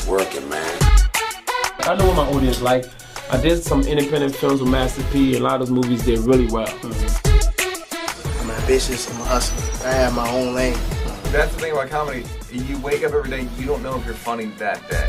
working, man. I know what my audience like. I did some independent films with Master P. A lot of those movies did really well. I'm ambitious, I'm a hustler. I have my own lane. That's the thing about comedy. You wake up every day, you don't know if you're funny that day.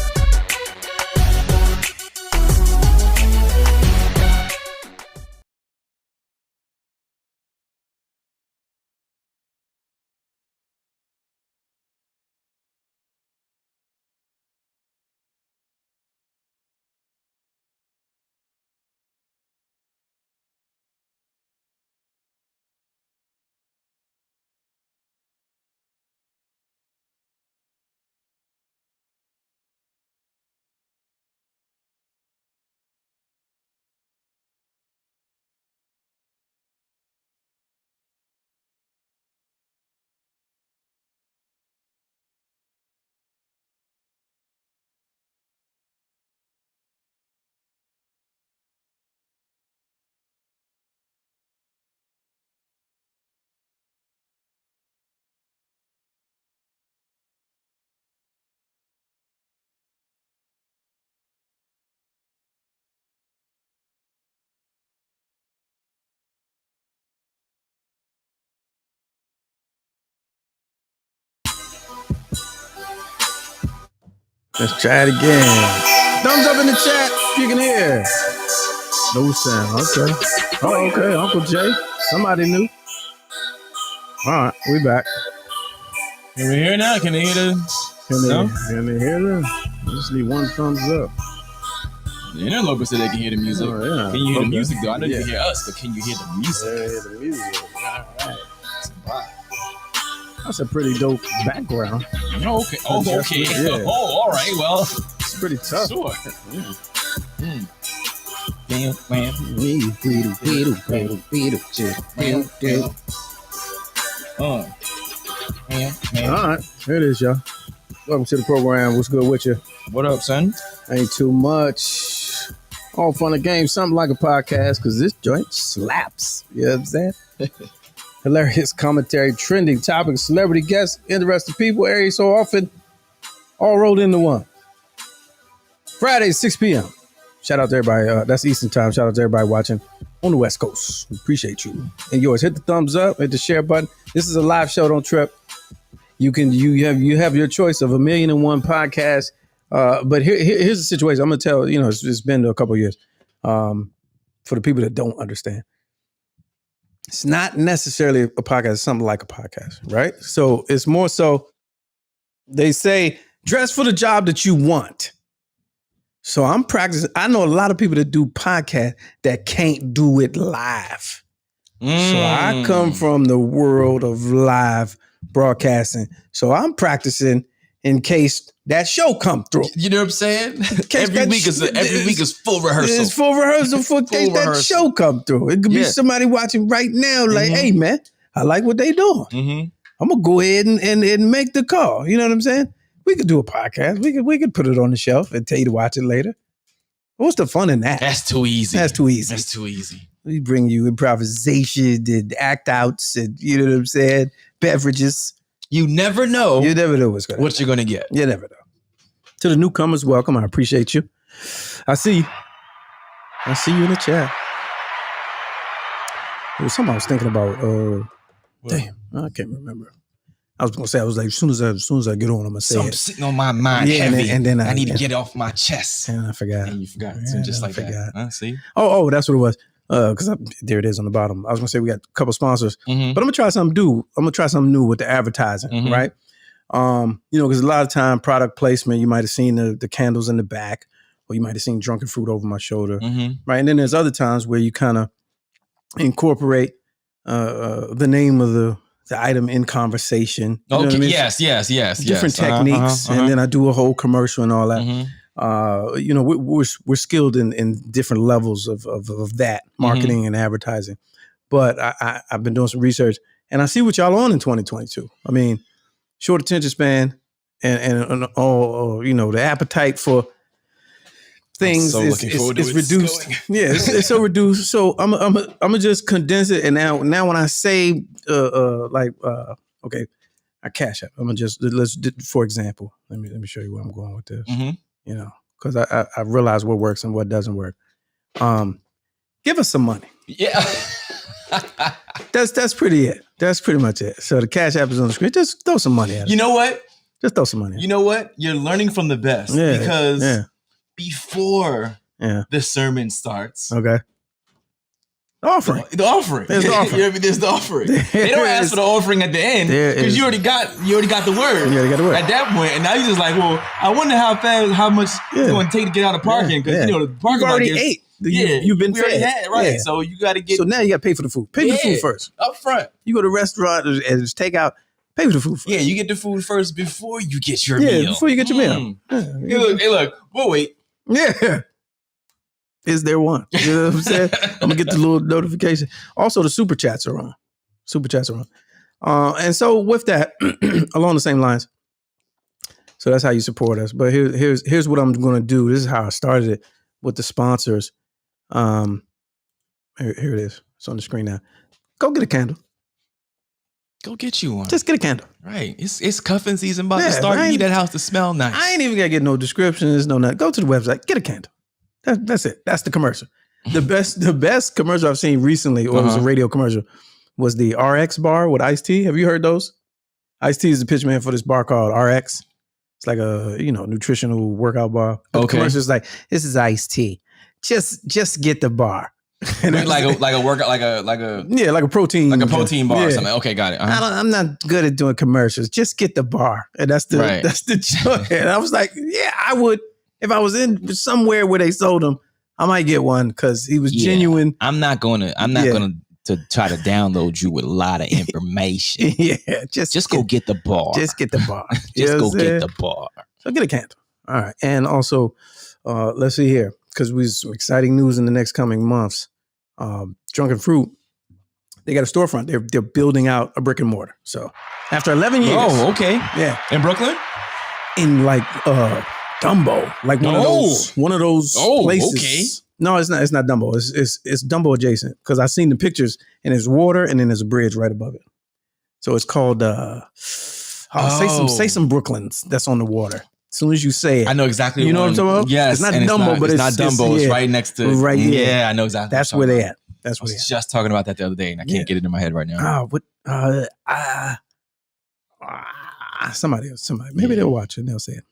Let's try it again. Thumbs up in the chat if you can hear. No sound. Okay. Oh, okay. Uncle Jay. Somebody new. All right. We back. Can we hear now? Can they hear the... Can they hear them? I just need one thumbs up. The internet local said they can hear the music. Oh, yeah. Can you hear the music, though? I know you can hear us, but can you hear the music? Yeah, hear the music. All right. That's a pretty dope background. Oh, okay. Oh, okay. Yeah. Oh, all right. Well, it's pretty tough. Sure. All right. Here it is, y'all. Welcome to the program. What's good with you? What up, son? Ain't too much. All fun and games. Something like a podcast, because this joint slaps. You know what I'm saying? Hilarious commentary, trending topics, celebrity guests, interesting people, area so often, all rolled into one. Friday, 6 p.m. Shout out to everybody. That's Eastern time. Shout out to everybody watching on the West Coast. We appreciate you. And yours. Hit the thumbs up, hit the share button. This is a live show. Don't trip. You have your choice of 1,000,001 podcasts. But here's the situation. I'm gonna tell it's been a couple of years. For the people that don't understand. It's not necessarily a podcast, it's something like a podcast, right? So it's more so they say dress for the job that you want. So I'm practicing. I know a lot of people that do podcasts that can't do it live. So I come from the world of live broadcasting. So I'm practicing in case that show come through. You know what I'm saying? Every week is full rehearsal. It's full rehearsal for case that show come through. It could be somebody watching right now like, hey, man, I like what they doing. I'm going to go ahead and make the call. You know what I'm saying? We could do a podcast. We could put it on the shelf and tell you to watch it later. What's the fun in that? That's too easy. We bring you improvisation and act outs and, you know what I'm saying, beverages. You never know. You never know what you're going to get. You never know. To the newcomers, welcome. I appreciate you. I see you. I see you in the chat. There was something I was thinking about. Damn, I can't remember. I was gonna say, I was like, as soon as I get on, I'm gonna say something sitting on my mind heavy, and then I need to get it off my chest. And I forgot. And you forgot. So just like that. Huh? See? Oh, that's what it was. Because there it is on the bottom. I was gonna say we got a couple sponsors, but I'm gonna try something new. I'm gonna try something new with the advertising, right? Because a lot of time product placement, you might have seen the candles in the back, or you might have seen drunken fruit over my shoulder, right? And then there's other times where you kind of incorporate the name of the item in conversation. You know what I mean? Yes. Different techniques, and then I do a whole commercial and all that. We're skilled in different levels of that marketing and advertising. But I've been doing some research, and I see what y'all on in 2022. I mean, short attention span and all the appetite for things is reduced. Yeah, it's so reduced. So I'm gonna just condense it. And now when I say okay, I cash up. I'm gonna just for example, let me show you where I'm going with this. because I realize what works and what doesn't work. Give us some money. Yeah. That's pretty it. That's pretty much it. So the Cash App is on the screen. Just throw some money at us. You know what? Just throw some money. You know what? You're learning from the best because before the sermon starts. Okay. The offering. The offering. There's the offering. There's the offering. They don't ask for the offering at the end because you already got the word. You already got the word at that point, and now you're just like, well, I wonder how much it's going to take to get out of parking because the parking lot already ate. You've been fed. Had, right? Yeah. So you got to get. So now you got to pay for the food. Pay for the food first up front. You go to a restaurant and just take out. Pay for the food first. Yeah, you get the food first before you get your meal. Yeah, before you get your meal. Hey, look, we'll wait. Yeah. Is there one? You know what I'm saying? I'm going to get the little notification. Also, the super chats are on. And so with that, along the same lines, so that's how you support us. But here's what I'm going to do. This is how I started it with the sponsors. Here it is. It's on the screen now. Go get a candle. Go get you one. Just get a candle. Right. It's cuffing season about to start. You need that house to smell nice. I ain't even got to get no descriptions, no nothing. Go to the website. Get a candle. That's it. That's the commercial. The best commercial I've seen recently, or it was a radio commercial, was the RX bar with Ice-T. Have you heard those? Ice-T is the pitch man for this bar called RX. It's like a nutritional workout bar. But the commercial is like, this is Ice-T. Just get the bar. And like a workout, like a protein, bar or something. Okay, got it. I'm not good at doing commercials. Just get the bar, and that's the joke. And I was like, yeah, I would. If I was in somewhere where they sold them, I might get one because he was genuine. I'm not gonna to try to download you with a lot of information. Just go get the bar. Just get the bar. Just go get the bar. So get a candle. All right. And also, let's see here, because we have some exciting news in the next coming months. Drunken Fruit, they got a storefront. They're building out a brick and mortar. So after 11 years. Oh, okay. Yeah. In Brooklyn? In like Dumbo, like one of those places. Okay. No, it's not. It's not Dumbo. It's Dumbo adjacent because I've seen the pictures and there's water and then there's a bridge right above it. So it's called say some Brooklyns that's on the water. As soon as you say it, I know exactly. You know what I'm talking about? Yes, it's not Dumbo, but it's not Dumbo. It's right next to. Right. Yeah, I know exactly. That's where they at. That's where I was just talking about that the other day, and I can't get it in my head right now. Somebody. Maybe they'll watch it and they'll say it.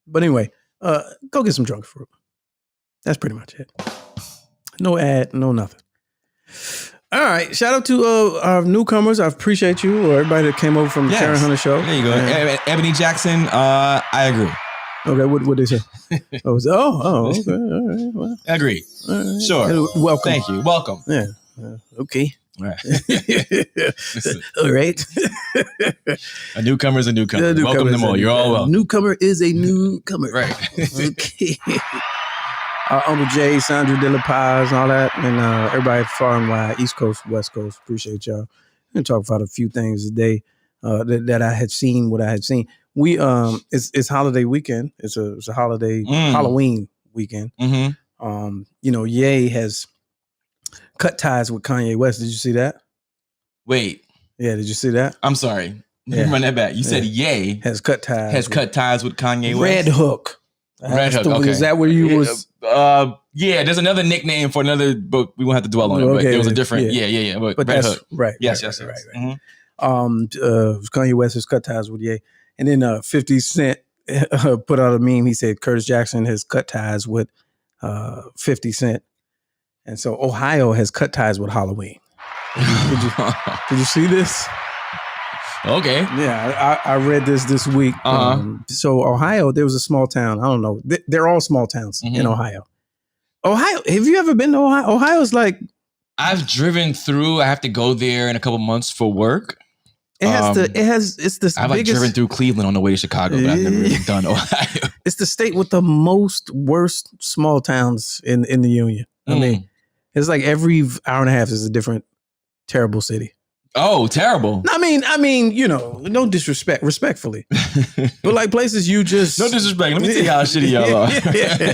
But anyway, go get some Drunken Fruit. That's pretty much it. No ad, no nothing. All right. Shout out to our newcomers. I appreciate you, or everybody that came over from the Karen Hunter show. There you go. Ebony Jackson, I agree. Okay, what they say? Okay. All right. Well, agreed. Right. Sure. Welcome. Thank you. Welcome. Yeah. Okay. All right. All right. A newcomer is a newcomer. Welcome them all. You're all welcome. Newcomer is a newcomer. Right. Okay. Uncle Jay, Sandra De La Paz, and all that, and everybody far and wide, East Coast, West Coast. Appreciate y'all. I'm gonna talk about a few things today that I had seen. What I had seen. We it's holiday weekend. It's a holiday Halloween weekend. Mm-hmm. Ye has cut ties with Kanye West. Did you see that? Wait. Yeah, did you see that? I'm sorry. Let me run that back. You said Ye has cut ties with Kanye West. Red Hook. Red Hook. Okay. Is that where you was? Yeah. There's another nickname for another, but we won't have to dwell on it. But there was a different. Yeah. But Red Hook. Right. Yes. Right. Mm-hmm. Kanye West has cut ties with Ye, and then 50 Cent put out a meme. He said Curtis Jackson has cut ties with 50 Cent, and so Ohio has cut ties with Halloween. Did you see this? Okay. Yeah, I read this week. So Ohio, there was a small town. I don't know. They're all small towns in Ohio. Ohio. Have you ever been to Ohio? Ohio's like. I've driven through. I have to go there in a couple months for work. It's this. I've biggest, driven through Cleveland on the way to Chicago, but I've never really done Ohio. It's the state with the worst small towns in the union. I mean, it's like every hour and a half is a different terrible city. Oh, terrible. I mean, no disrespect, respectfully. But like places you just... No disrespect. Let me tell you how shitty y'all are. Yeah.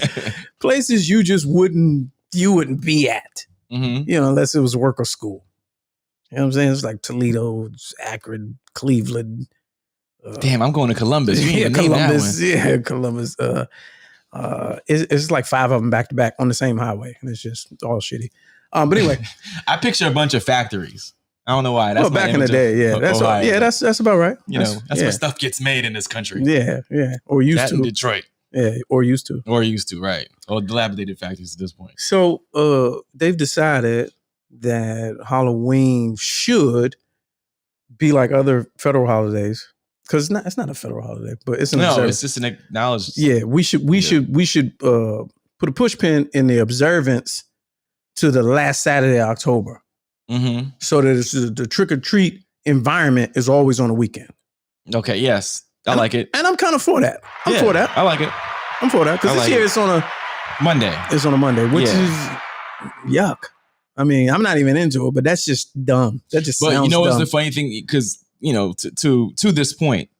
Places you just wouldn't be at, unless it was work or school. You know what I'm saying? It's like Toledo, Akron, Cleveland. Damn, I'm going to Columbus. You Columbus. Yeah, Columbus. It's like 5 of them back to back on the same highway, and it's just all shitty. But anyway, I picture a bunch of factories. I don't know why. That's back in the day, yeah, that's all, yeah, that's about right. That's where stuff gets made in this country. Yeah, or used that to in Detroit. Yeah, or used to, right? Or dilapidated factories at this point. So they've decided that Halloween should be like other federal holidays. Because it's not a federal holiday, but it's it's just an acknowledgement. Yeah, we should put a push pin in the observance to the last Saturday of October, so that the trick or treat environment is always on a weekend. Okay, yes, I like it, and I'm kind of for that. I'm for that. I like it. I'm for that because this year it's on a Monday. It's on a Monday, which is yuck. I mean, I'm not even into it, but that's just dumb. That just sounds dumb. But you know what's the funny thing? Because to this point,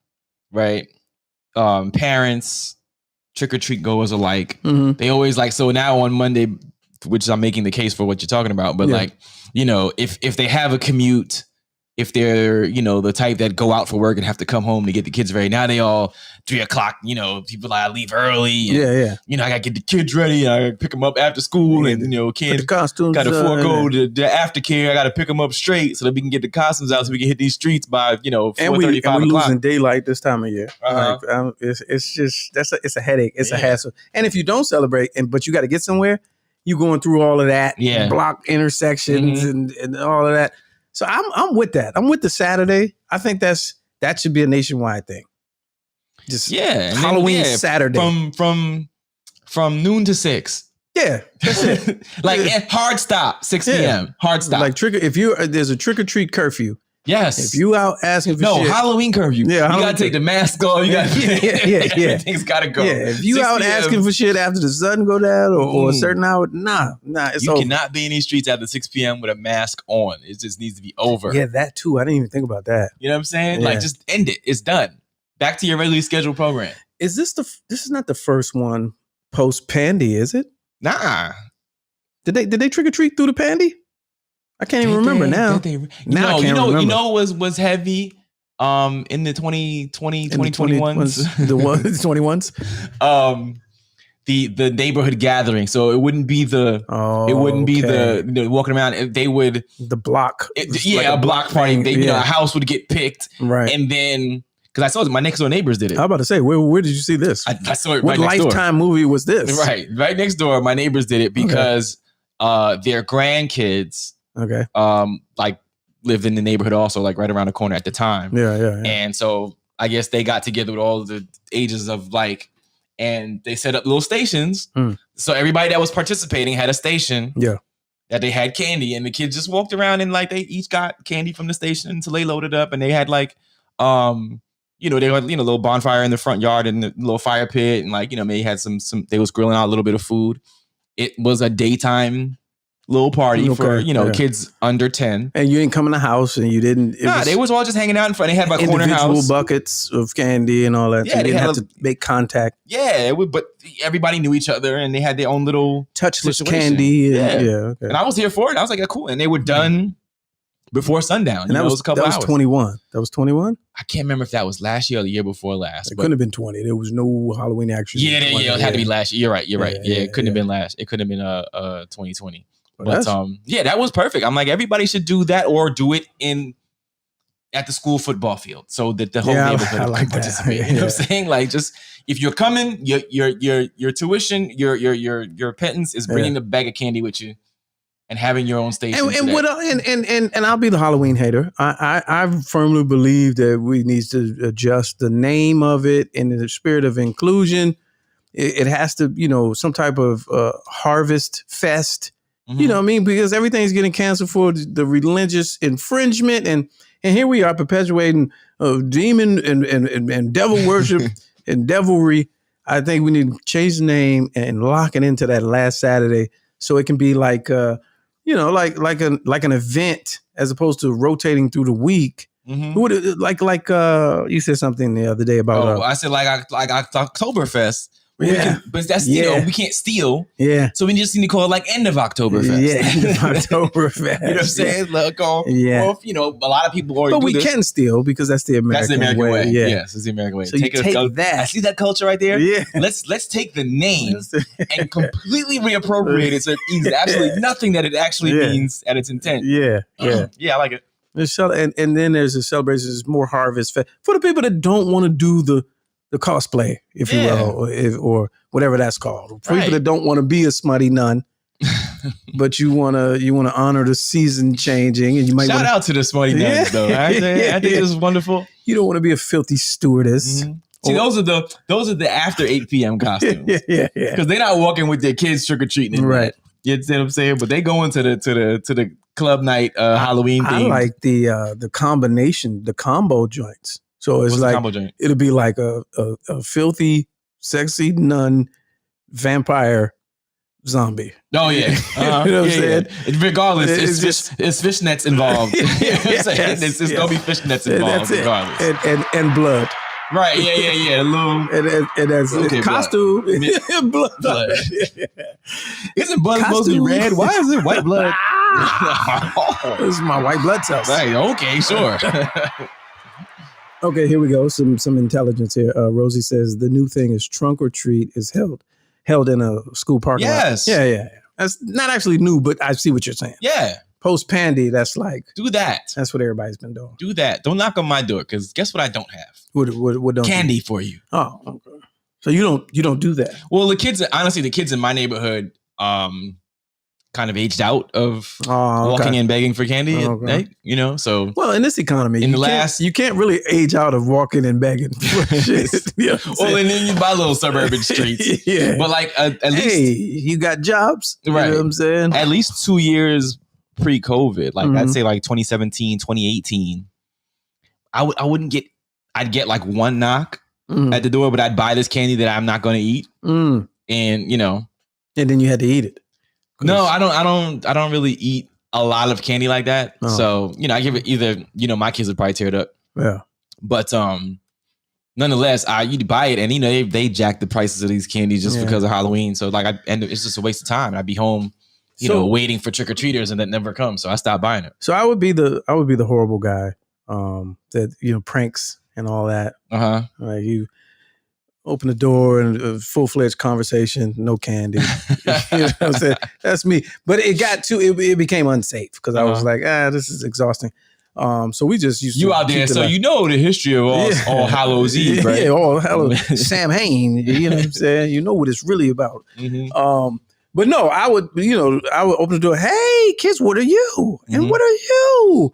right? Parents, trick or treat goers alike, they always like. So now on Monday, which I'm making the case for what you're talking about, but if they have a commute, if they're the type that go out for work and have to come home to get the kids ready, now they all 3:00. People I leave early. And, I gotta get the kids ready. I gotta pick them up after school, and kids gotta forego the aftercare. I gotta pick them up straight so that we can get the costumes out, so we can hit these streets by 4:35 and we o'clock. Losing daylight this time of year. It's just it's a headache. It's a hassle. And if you don't celebrate, but you got to get somewhere, you going through all of that, block intersections and all of that. So I'm with that. I'm with the Saturday. I think that should be a nationwide thing. Just Halloween Saturday from noon to 6. Yeah, that's it. Hard stop 6 p.m. Hard stop. Like there's a trick or treat curfew. Yes. If you out asking for shit. Halloween curfew. Yeah, you gotta take the mask off. You gotta everything's gotta go. Yeah, if you out asking for shit after the sun go down or a certain hour, nah, it's over. You cannot be in these streets after 6 p.m. with a mask on. It just needs to be over. Yeah, that too. I didn't even think about that. You know what I'm saying? Yeah. Just end it. It's done. Back to your regularly scheduled program. Is this is not the first one post Pandy, is it? Nah. Did they trick or treat through the Pandy? I can't even remember now. I can't remember. You know was heavy in the 2020, 2021s. The 21s? The neighborhood gathering. So it wouldn't be the walking around. They would the block. A block party. A house would get picked. Right. And then because I saw it, my next door neighbors did it. I was about to say, where did you see this? I saw it what right next door. What Lifetime movie was this? Right next door. My neighbors did it because their grandkids lived in the neighborhood also, like right around the corner at the time. Yeah. And so I guess they got together with all of the ages of and they set up little stations. So everybody that was participating had a station. Yeah. That they had candy, and the kids just walked around and they each got candy from the station until they loaded up, and they had they had a little bonfire in the front yard and a little fire pit, and maybe had some they was grilling out a little bit of food. It was a daytime little party for kids under 10. And you didn't come in the house, and you didn't. They was all just hanging out in front. They had my corner house, individual buckets of candy and all that. Yeah, so they didn't have to make contact. Yeah, but everybody knew each other, and they had their own little touchless situation. candy. Okay. And I was here for it. I was like, cool. And they were done before sundown. And that was a couple hours. That was 21. That was 21. I can't remember if that was last year or the year before last. It couldn't have been 20. There was no Halloween action. Yeah, it had to be last year. You're right. Yeah, it couldn't have been last. It couldn't have been 2020. But that was perfect. I'm like, everybody should do that or do it at the school football field so that the whole neighborhood can participate. You know what I'm saying? Just if you're coming, your tuition, your pittance is bringing a bag of candy with you and having your own station. And I'll be the Halloween hater. I firmly believe that we need to adjust the name of it in the spirit of inclusion. It has to, some type of harvest fest. You know what I mean? Because everything's getting canceled for the religious infringement. And here we are perpetuating demon and devil worship and devilry. I think we need to change the name and lock it into that last Saturday so it can be like an event as opposed to rotating through the week. Like you said something the other day about. I said like Oktoberfest. Yeah. But that's, we can't steal. Yeah. So we just need to call it like end of Oktoberfest. Yeah, end of Oktoberfest. You know what I'm saying? Like, or if, a lot of people already but do we this. can steal because that's the American way. Yeah. Yes, it's the American way. So you take that. I see that culture right there. Yeah. Let's take the name and completely reappropriate it so it means absolutely nothing that it actually means at its intent. Yeah. Yeah. Yeah, I like it. And then there's a celebration. There's more harvest for the people that don't want to do the cosplay, if you will, or whatever that's called. For people that don't want to be a smutty nun, but you wanna honor the season changing, and you might shout out to the smutty nuns though. I think this is wonderful. You don't want to be a filthy stewardess. Mm-hmm. See, those are the after 8 p.m. costumes. Yeah. Because they're not walking with their kids trick or treating, right? You see what I'm saying? But they go into the club night Halloween theme. I like the combination, the combo joints. So it's like it'll be like a filthy, sexy nun, vampire, zombie. Oh yeah, you know what I'm saying? Regardless, it's fishnets involved. It's gonna be fishnets involved, regardless. And blood. Right? Yeah. A little and that's costume. Blood. Isn't blood supposed to be red? Why is it white blood? This is my white blood cells. Right. Okay. Sure. Okay, here we go. Some intelligence here. Rosie says the new thing is trunk or treat is held in a school parking lot. Yes. Yeah. That's not actually new, but I see what you're saying. Yeah. Post pandy, that's like do that. That's what everybody's been doing. Do that. Don't knock on my door because guess what? I don't have what don't candy you? For you. Oh, okay. So you don't do that. Well, the kids in my neighborhood, kind of aged out of walking and begging for candy. Okay. So well, in this economy, you can't really age out of walking and begging for shit. Well, and then you buy little suburban streets. Yeah, but like at least you got jobs, right? You know what I'm saying? At least 2 years pre-COVID, like I'd say like 2017, 2018. I'd get like one knock at the door, but I'd buy this candy that I'm not going to eat, and and then you had to eat it. No, I don't really eat a lot of candy like that. Oh. So, I give it either, my kids would probably tear it up. Yeah. But nonetheless, you'd buy it and they jack the prices of these candies just because of Halloween. So it's just a waste of time. I'd be home, waiting for trick-or-treaters and that never comes. So I stopped buying it. So I would be the horrible guy that pranks and all that. Uh-huh. Like you open the door and a full-fledged conversation, no candy. You know what I'm saying? That's me. But it became unsafe because I was like, this is exhausting. So we just used to. You out there, so you know the history of all Hallows Eve, right? Yeah, all Hallows. Sam Hain, you know what I'm saying? You know what it's really about. Mm-hmm. But no, I would open the door. Hey, kids, what are you? And what are you?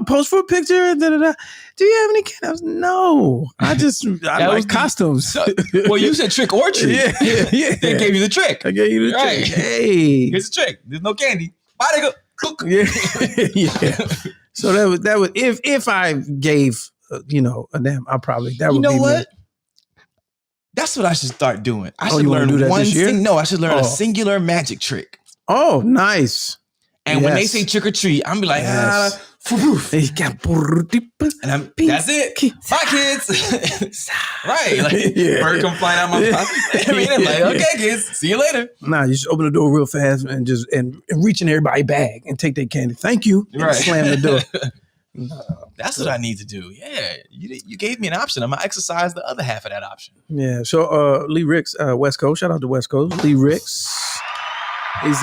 Post for a picture. Da, da, da. Do you have any candy? No, I like costumes. Well, you said trick or treat. Yeah. They gave you the trick. I gave you the trick. Hey, here's the trick. There's no candy. Bye, nigga. Yeah. So that would if I gave a damn, I probably that would be what? Me. That's what I should start doing. I should learn one I should learn a singular magic trick. Oh, nice. And when they say trick or treat, I'm be like, that's it. Bye, kids. Right. Like, bird come flying out my pocket. I'm like, okay, kids, see you later. Nah, you just open the door real fast and just and reach in everybody's bag and take their candy. Thank you. And slam the door. No, that's what I need to do. Yeah. You gave me an option. I'm going to exercise the other half of that option. Yeah. So Lee Ricks, West Coast. Shout out to West Coast. Lee Ricks. He's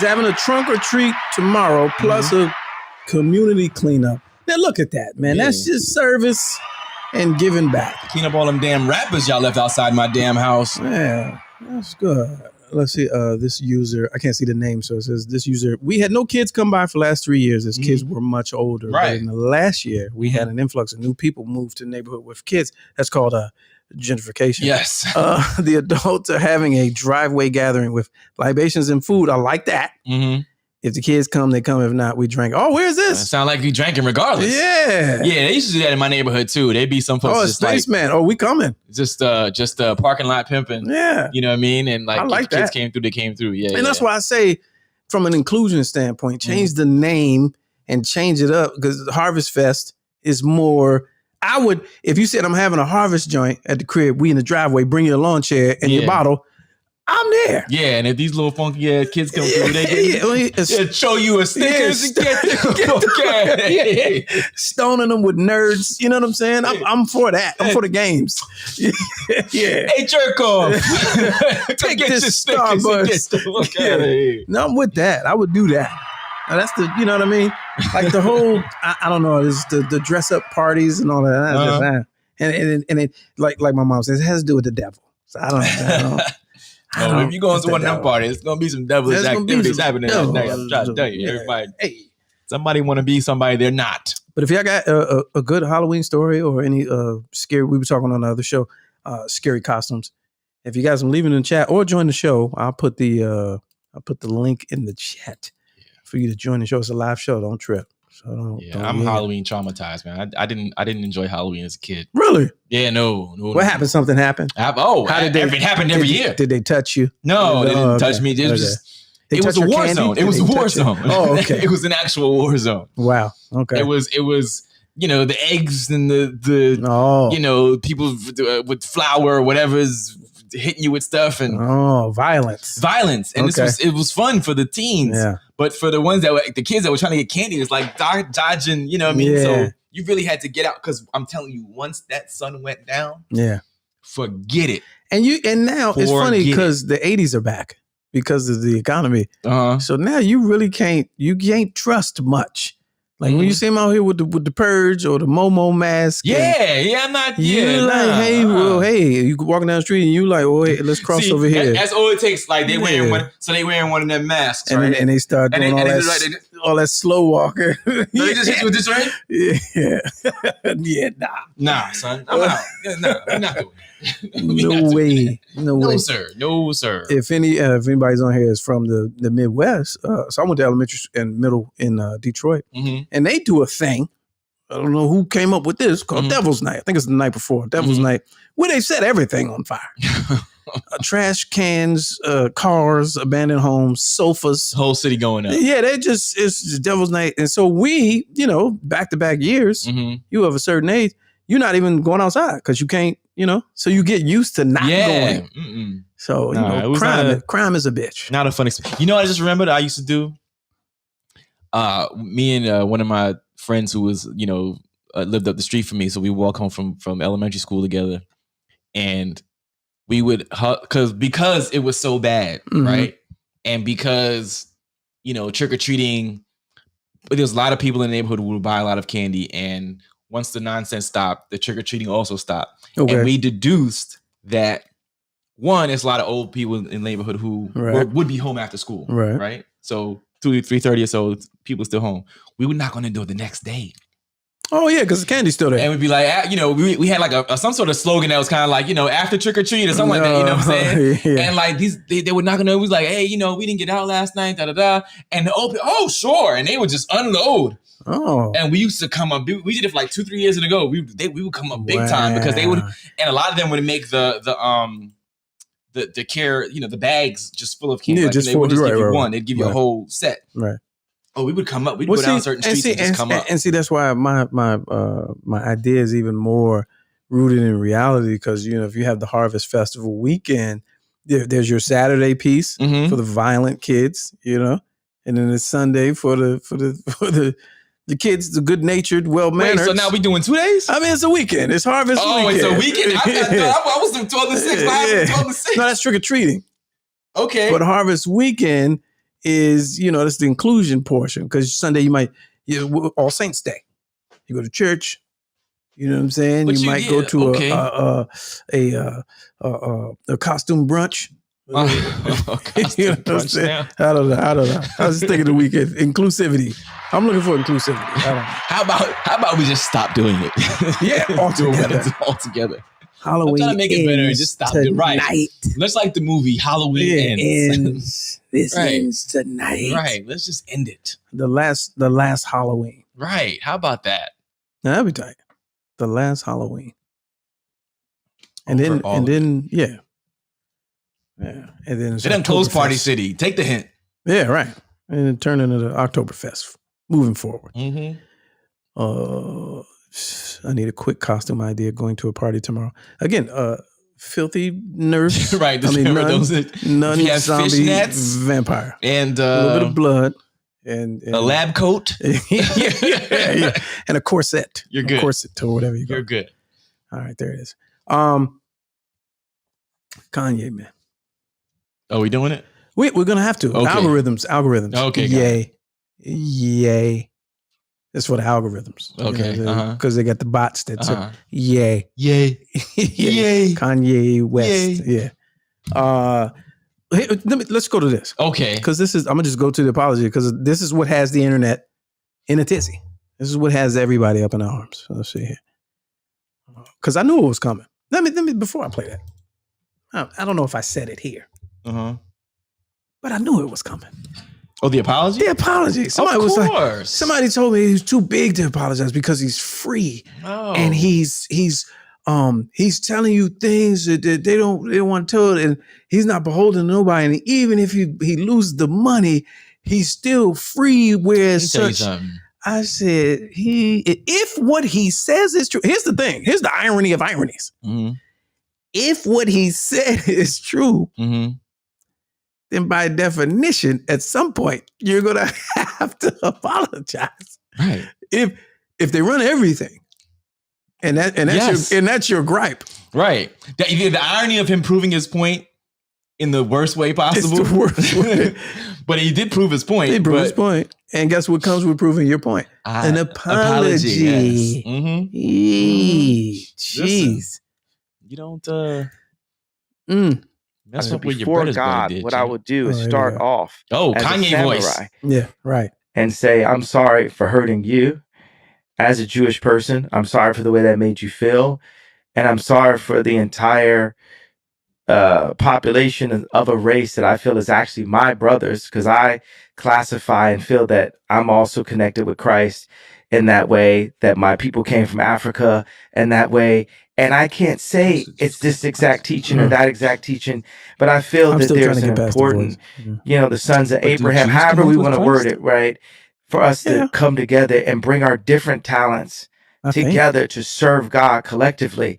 having a trunk or treat tomorrow, plus a community cleanup. Now look at that, man. Yeah. That's just service and giving back. Clean up all them damn rappers y'all left outside my damn house. Yeah, that's good. Let's see. This user, I can't see the name, so it says this user. We had no kids come by for the last 3 years. As kids were much older. Right. But in the last year, we had an influx of new people moved to the neighborhood with kids. That's called gentrification. Yes. The adults are having a driveway gathering with libations and food. I like that. Mm-hmm. If the kids come, they come. If not, we drink. Oh, where's this? Sound like we drinking regardless. Yeah. Yeah, they used to do that in my neighborhood too. They'd be some folks just spaceman. Like, we coming. Just parking lot pimping. Yeah. You know what I mean? And like, I like if kids came through, they came through. Yeah. And that's why I say, from an inclusion standpoint, change the name and change it up because Harvest Fest is more I would, if you said I'm having a harvest joint at the crib, we in the driveway, bring your lawn chair and your bottle, I'm there. Yeah, and if these little funky ass kids come through, they show you a Snickers and get the fuck out. Stoning them with nerds. You know what I'm saying? I'm for that. I'm for the games. Yeah. Hey, jerk off. Take this Starbucks. No, I'm with that. I would do that. Now that's the, you know what I mean? Like the whole, I don't know, it's the dress up parties and all that. And it, like my mom says, it has to do with the devil. So I don't if you go into one of them parties, it's gonna be some devilish activities happening that night. I'm trying to tell you, everybody. Hey, somebody want to be somebody they're not. But if y'all got a good Halloween story or any scary, we were talking on the other show, scary costumes. If you guys can leave it in the chat or join the show, I'll put the link in the chat for you to join the show. It's a live show. Don't trip. So I'm Halloween traumatized, man. I didn't enjoy Halloween as a kid. Really? Yeah, no. What happened? Something happened? It happened every year. Did they touch you? No, they didn't touch me. It was a war zone. It was a war zone. Oh, okay. It was an actual war zone. Wow. Okay. It was the eggs and the people with flour or whatever's hitting you with stuff and violence. And it was fun for the teens. Yeah. But for the ones the kids that were trying to get candy, it's like dodging, you know what I mean? Yeah. So you really had to get out because I'm telling you, once that sun went down, forget it. And now it's funny because the 80s are back because of the economy. So now you really can't trust much. Like when you see him out here with the purge or the Momo mask. I'm not. Hey, you walking down the street and you like, hey, let's cross over here. That's all it takes. Like they wearing one, so they wearing one of them masks, and right? And they start doing all that slow walker. So they just hit you with this, right? Yeah, nah, son, I'm out. No, I'm not doing that. No way, no sir. If anybody's on here is from the Midwest, so I went to elementary and middle in Detroit, and they do a thing. I don't know who came up with this called Devil's Night. I think it's the night before Devil's Night, where they set everything on fire. Trash cans, cars, abandoned homes, sofas. Whole city going up. Yeah, it's just Devil's Night. And so we, back-to-back years, you have a certain age, you're not even going outside because you can't, so you get used to not going. Mm-mm. So, crime is a bitch. Not a fun experience. You know what I just remembered I used to do? Me and one of my friends who was, lived up the street from me. So we walk home from elementary school together. And we would, because it was so bad, right? And because, trick-or-treating, there was a lot of people in the neighborhood who would buy a lot of candy. And once the nonsense stopped, the trick-or-treating also stopped. Okay. And we deduced that, one, there's a lot of old people in the neighborhood who would be home after school, right? So 3:30 or so, people still home. We would knock on the door the next day. Oh yeah, because the candy's still there. And we'd be like, we had like some sort of slogan that was kind of like, after trick or treat or something like that. You know what I'm saying? Yeah. And like they would knock on the door. We was like, hey, we didn't get out last night, da da da. And the open, sure, and they would just unload. Oh. And we used to come up. We did it for like 2-3 years ago. We would come up big time because they would, and a lot of them would make the bags just full of candy. Yeah, they would just give you one. They'd give you a whole set. Right. Oh, we would come up. We'd go down certain streets and just come up. And see, that's why my idea is even more rooted in reality because, if you have the Harvest Festival weekend, there's your Saturday piece for the violent kids, and then it's Sunday for the kids, the good-natured, well-mannered. Wait, so now we doing 2 days? I mean, it's a weekend. It's Harvest weekend. Oh, it's a weekend? I was doing 12 to 6. What happened to 12 to 6? No, that's trick-or-treating. Okay. But Harvest weekend is, that's the inclusion portion. Because Sunday you might, All Saints Day. You go to church. You know what I'm saying? You might go to a costume brunch. You know what I'm saying? I don't know. I was just thinking the weekend. Inclusivity. I'm looking for inclusivity. I don't know. How about we just stop doing it? Yeah, altogether. Halloween. I'm trying to make it better and just stop it. Right. Let's like the movie Halloween ends. This ends tonight. Right. Let's just end it. The last Halloween. Right. How about that? Now, that'd be tight. The last Halloween. And then yeah. And then it's close Party City. Take the hint. Yeah, right. And then turn into the Oktoberfest moving forward. I need a quick costume idea going to a party tomorrow. Again, filthy nurse. Right. Nun He has zombie fishnets vampire. and A little bit of blood. And a lab coat. yeah. And a corset. You're good. A corset or whatever you go. You're good. All right, there it is. Kanye, man. Oh, we doing it? We're gonna have to. Okay. Algorithms. Okay. Yay. That's for the algorithms. Okay. Because they got the bots that say, yay. Yay. Kanye West. Yay. Yeah. Let's go to this. Okay. Because I'm gonna just go to the apology because this is what has the internet in a tizzy. This is what has everybody up in arms. So let's see here. Because I knew it was coming. Let me before I play that. I don't know if I said it here. But I knew it was coming. Oh, the apology? The apology. Somebody told me he's too big to apologize because he's free. Oh. And he's telling you things that they don't want to tell, and he's not beholden to nobody. And even if he loses the money, he's still free. Whereas such, I said, if what he says is true, here's the thing. Here's the irony of ironies. Mm-hmm. If what he said is true, then by definition, at some point, you're gonna have to apologize. Right. If they run everything, and that's your gripe. Right. The irony of him proving his point in the worst way possible. It's the worst way. But he did prove his point. He proved his point. And guess what comes with proving your point? An apology. Yes. Jeez. You don't mess up with your before brother's God, brother, what I would do is start off as Kanye a voice. Yeah, right. And say, I'm sorry for hurting you as a Jewish person. I'm sorry for the way that made you feel. And I'm sorry for the entire population of a race that I feel is actually my brothers, because I classify and feel that I'm also connected with Christ in that way, that my people came from Africa and that way. And I can't say it's this exact teaching or that exact teaching, but I feel that there's an important, the sons of Abraham, however we want to word it, right? For us to come together and bring our different talents together to serve God collectively.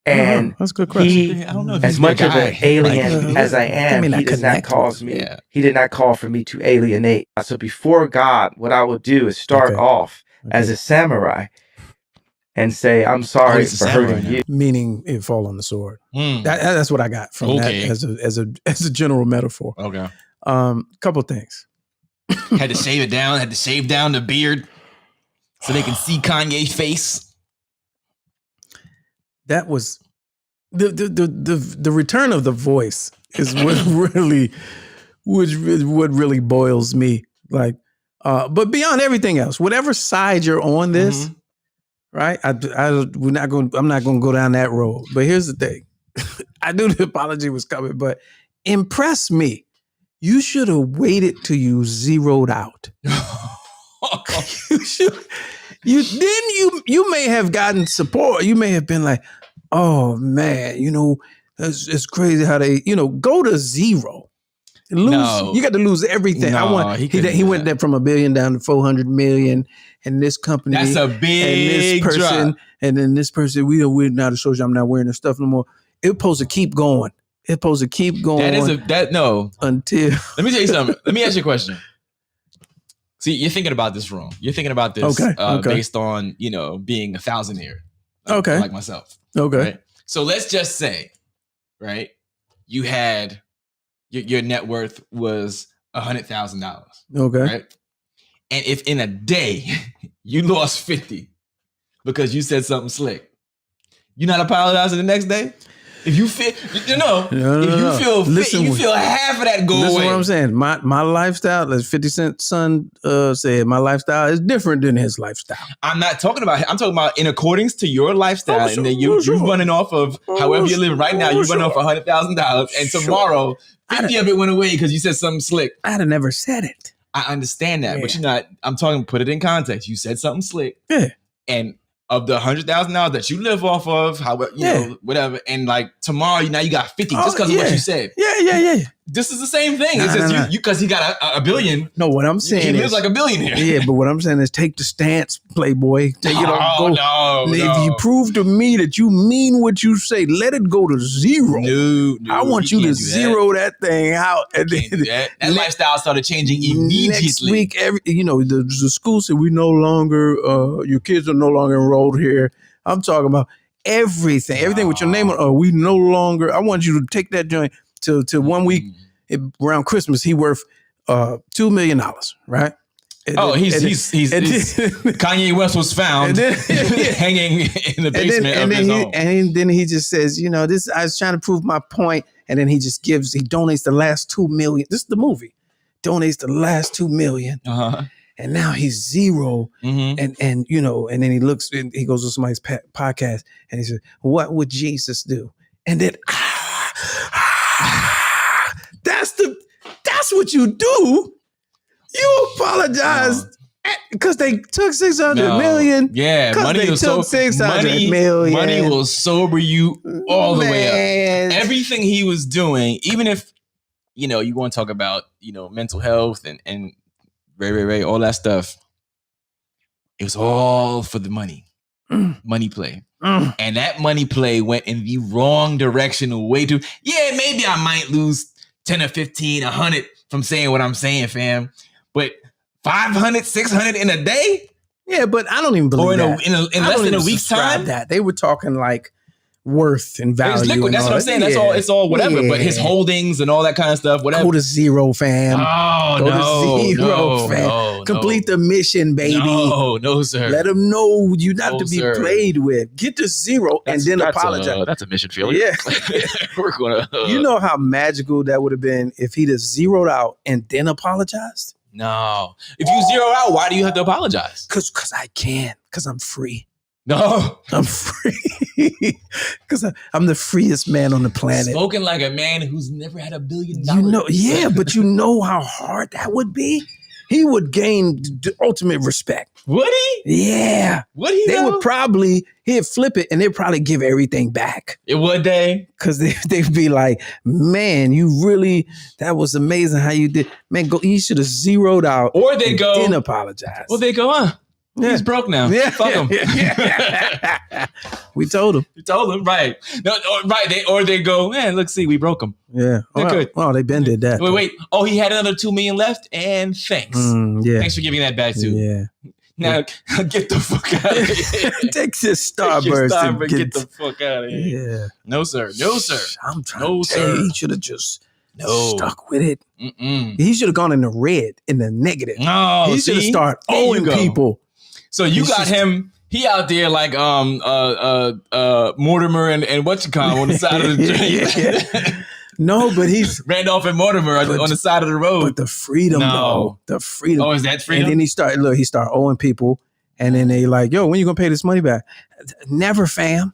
And that's a good question. I don't know if as much of an alien as I am, he does not cause me. Yeah. He did not call for me to alienate. So before God, what I will do is start off as a samurai and say, I'm sorry for hurting you. Meaning it fall on the sword. That's what I got from that as a general metaphor. Okay. Couple things. Had to shave it down. Had to shave down the beard so they can see Kanye's face. That was the return of the voice is what really boils me. Like, but beyond everything else, whatever side you're on this, right? I'm not going to go down that road. But here's the thing: I knew the apology was coming, but impress me. You should have waited till you zeroed out. You may have gotten support. You may have been like, oh man, it's crazy how they, go to zero. You got to lose everything. He went there from $1 billion down to 400 million, and this company. That's a big drop. And then this person, we're not a social. I'm not wearing this stuff no more. It's supposed to keep going. It's supposed to keep going. Until. Let me tell you something. Let me ask you a question. See, you're thinking about this wrong. You're thinking about this based on, being a thousandaire. Like myself. Okay. Right? So let's just say, right, you had your net worth was $100,000. Okay. Right. And if in a day you lost 50 because you said something slick, you not apologizing the next day? If you feel, you feel half of that go away. Listen what I'm saying. My lifestyle, as 50 Cent son said, my lifestyle is different than his lifestyle. I'm not talking about. I'm talking about in accordance to your lifestyle, and then you running off of however you're living right now. You running off $100,000, and tomorrow 50 of it went away because you said something slick. I'd have never said it. I understand that, but you're not. I'm talking. Put it in context. You said something slick, and of the $100,000 that you live off of, however, you know, whatever, and like tomorrow, now you got 50 just because of what you said. Yeah. This is the same thing. It's just you because he got a billion. No, what I'm saying he lives like a billionaire. Yeah, but what I'm saying is take the stance, Playboy. Take it off. If you prove to me that you mean what you say, let it go to zero. No, I want you to zero that thing out. And that lifestyle started changing immediately. Next week, the school said we no longer, your kids are no longer enrolled here. I'm talking about everything with your name on. We no longer. I want you to take that joint to 1 week around Christmas. He worth $2 million, right? Kanye West was found hanging in the basement of his home. And then he just says, this. I was trying to prove my point, and then he donates the last $2 million. This is the movie. Donates the last $2 million, and now he's zero. And then he looks and he goes to somebody's podcast, and he says, "What would Jesus do?" And then that's what you do. You apologize because they took $600 million. Yeah, money will $600 million. Money will sober you all the way up. Everything he was doing, even if you want to talk about mental health and Ray, all that stuff. It was all for the money, money play, and that money play went in the wrong direction. Way too. Yeah, maybe I might lose 10 or 15, 100 from saying what I'm saying, fam. But 500, 600 in a day? Yeah, but I don't even believe that. In less than a week's time? That. They were talking like worth and value. It's liquid. That's what I'm saying. That's all. It's all whatever. Yeah. But his holdings and all that kind of stuff, whatever. Go to zero, fam. Go to zero, fam. Complete the mission, baby. No, sir. Let them know you're not to be played with. Get to zero and then apologize. That's a mission failure. Yeah. We're gonna. You know how magical that would have been if he just zeroed out and then apologized? No. If you zero out, why do you have to apologize? Because I can. Because I'm free. No. I'm free. Because I'm the freest man on the planet. Spoken like a man who's never had $1 billion. But you know how hard that would be? He would gain the ultimate respect. Would he? Yeah. Would he? He'd flip it and they'd probably give everything back. Would they? Because they'd be like, man, that was amazing how you did. Man, you should have zeroed out. Or they go. Didn't apologize. Or they go, he's broke now. Yeah. Fuck him. We told him. You told him, right. No, right. They go, man, look, see, we broke him. Yeah. Well, they been did that. Wait. Oh, he had another $2 million left, and thanks. Thanks for giving that back, too. Yeah. Now, get the fuck out of here. Take this Starburst and get the fuck out of here. Yeah. No, sir. I'm trying to tell you, he should have just stuck with it. Mm-mm. He should have gone in the red, in the negative. No, he should have started owing people. So you got him. He out there like Mortimer and what you call on the side of the train. No, but he's Randolph and Mortimer on the side of the road. But the freedom, though. The freedom. Oh, is that freedom? And then he started owing people. And then they like, yo, when you gonna pay this money back? Never, fam.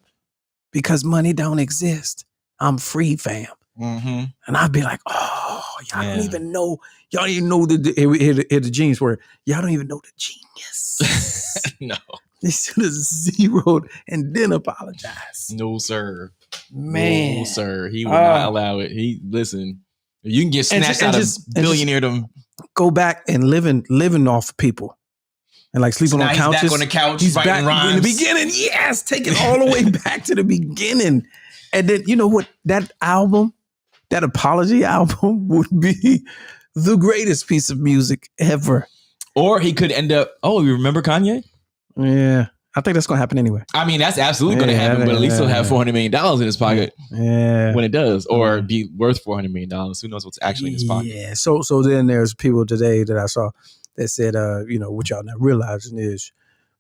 Because money don't exist. I'm free, fam. Mm-hmm. And I'd be like, y'all don't even know. Y'all don't even know the genius word. Y'all don't even know the genius. No. They should have zeroed and then apologized. No, sir. Man. No, sir. He will not allow it. Listen, you can get snatched out of billionaire-dom. Go back and living off people. And like sleeping on couches. He's back on the couch, he's writing back rhymes. in the beginning. Yes, take it all the way back to the beginning. And then, you know what? That apology album would be the greatest piece of music ever. Or he could end up, you remember Kanye? Yeah. I think that's going to happen anyway. I mean, that's absolutely going to happen, but at least he'll have $400 million in his pocket when it does, or be worth $400 million. Who knows what's actually in his pocket? Yeah. So then there's people today that I saw that said, what y'all not realizing is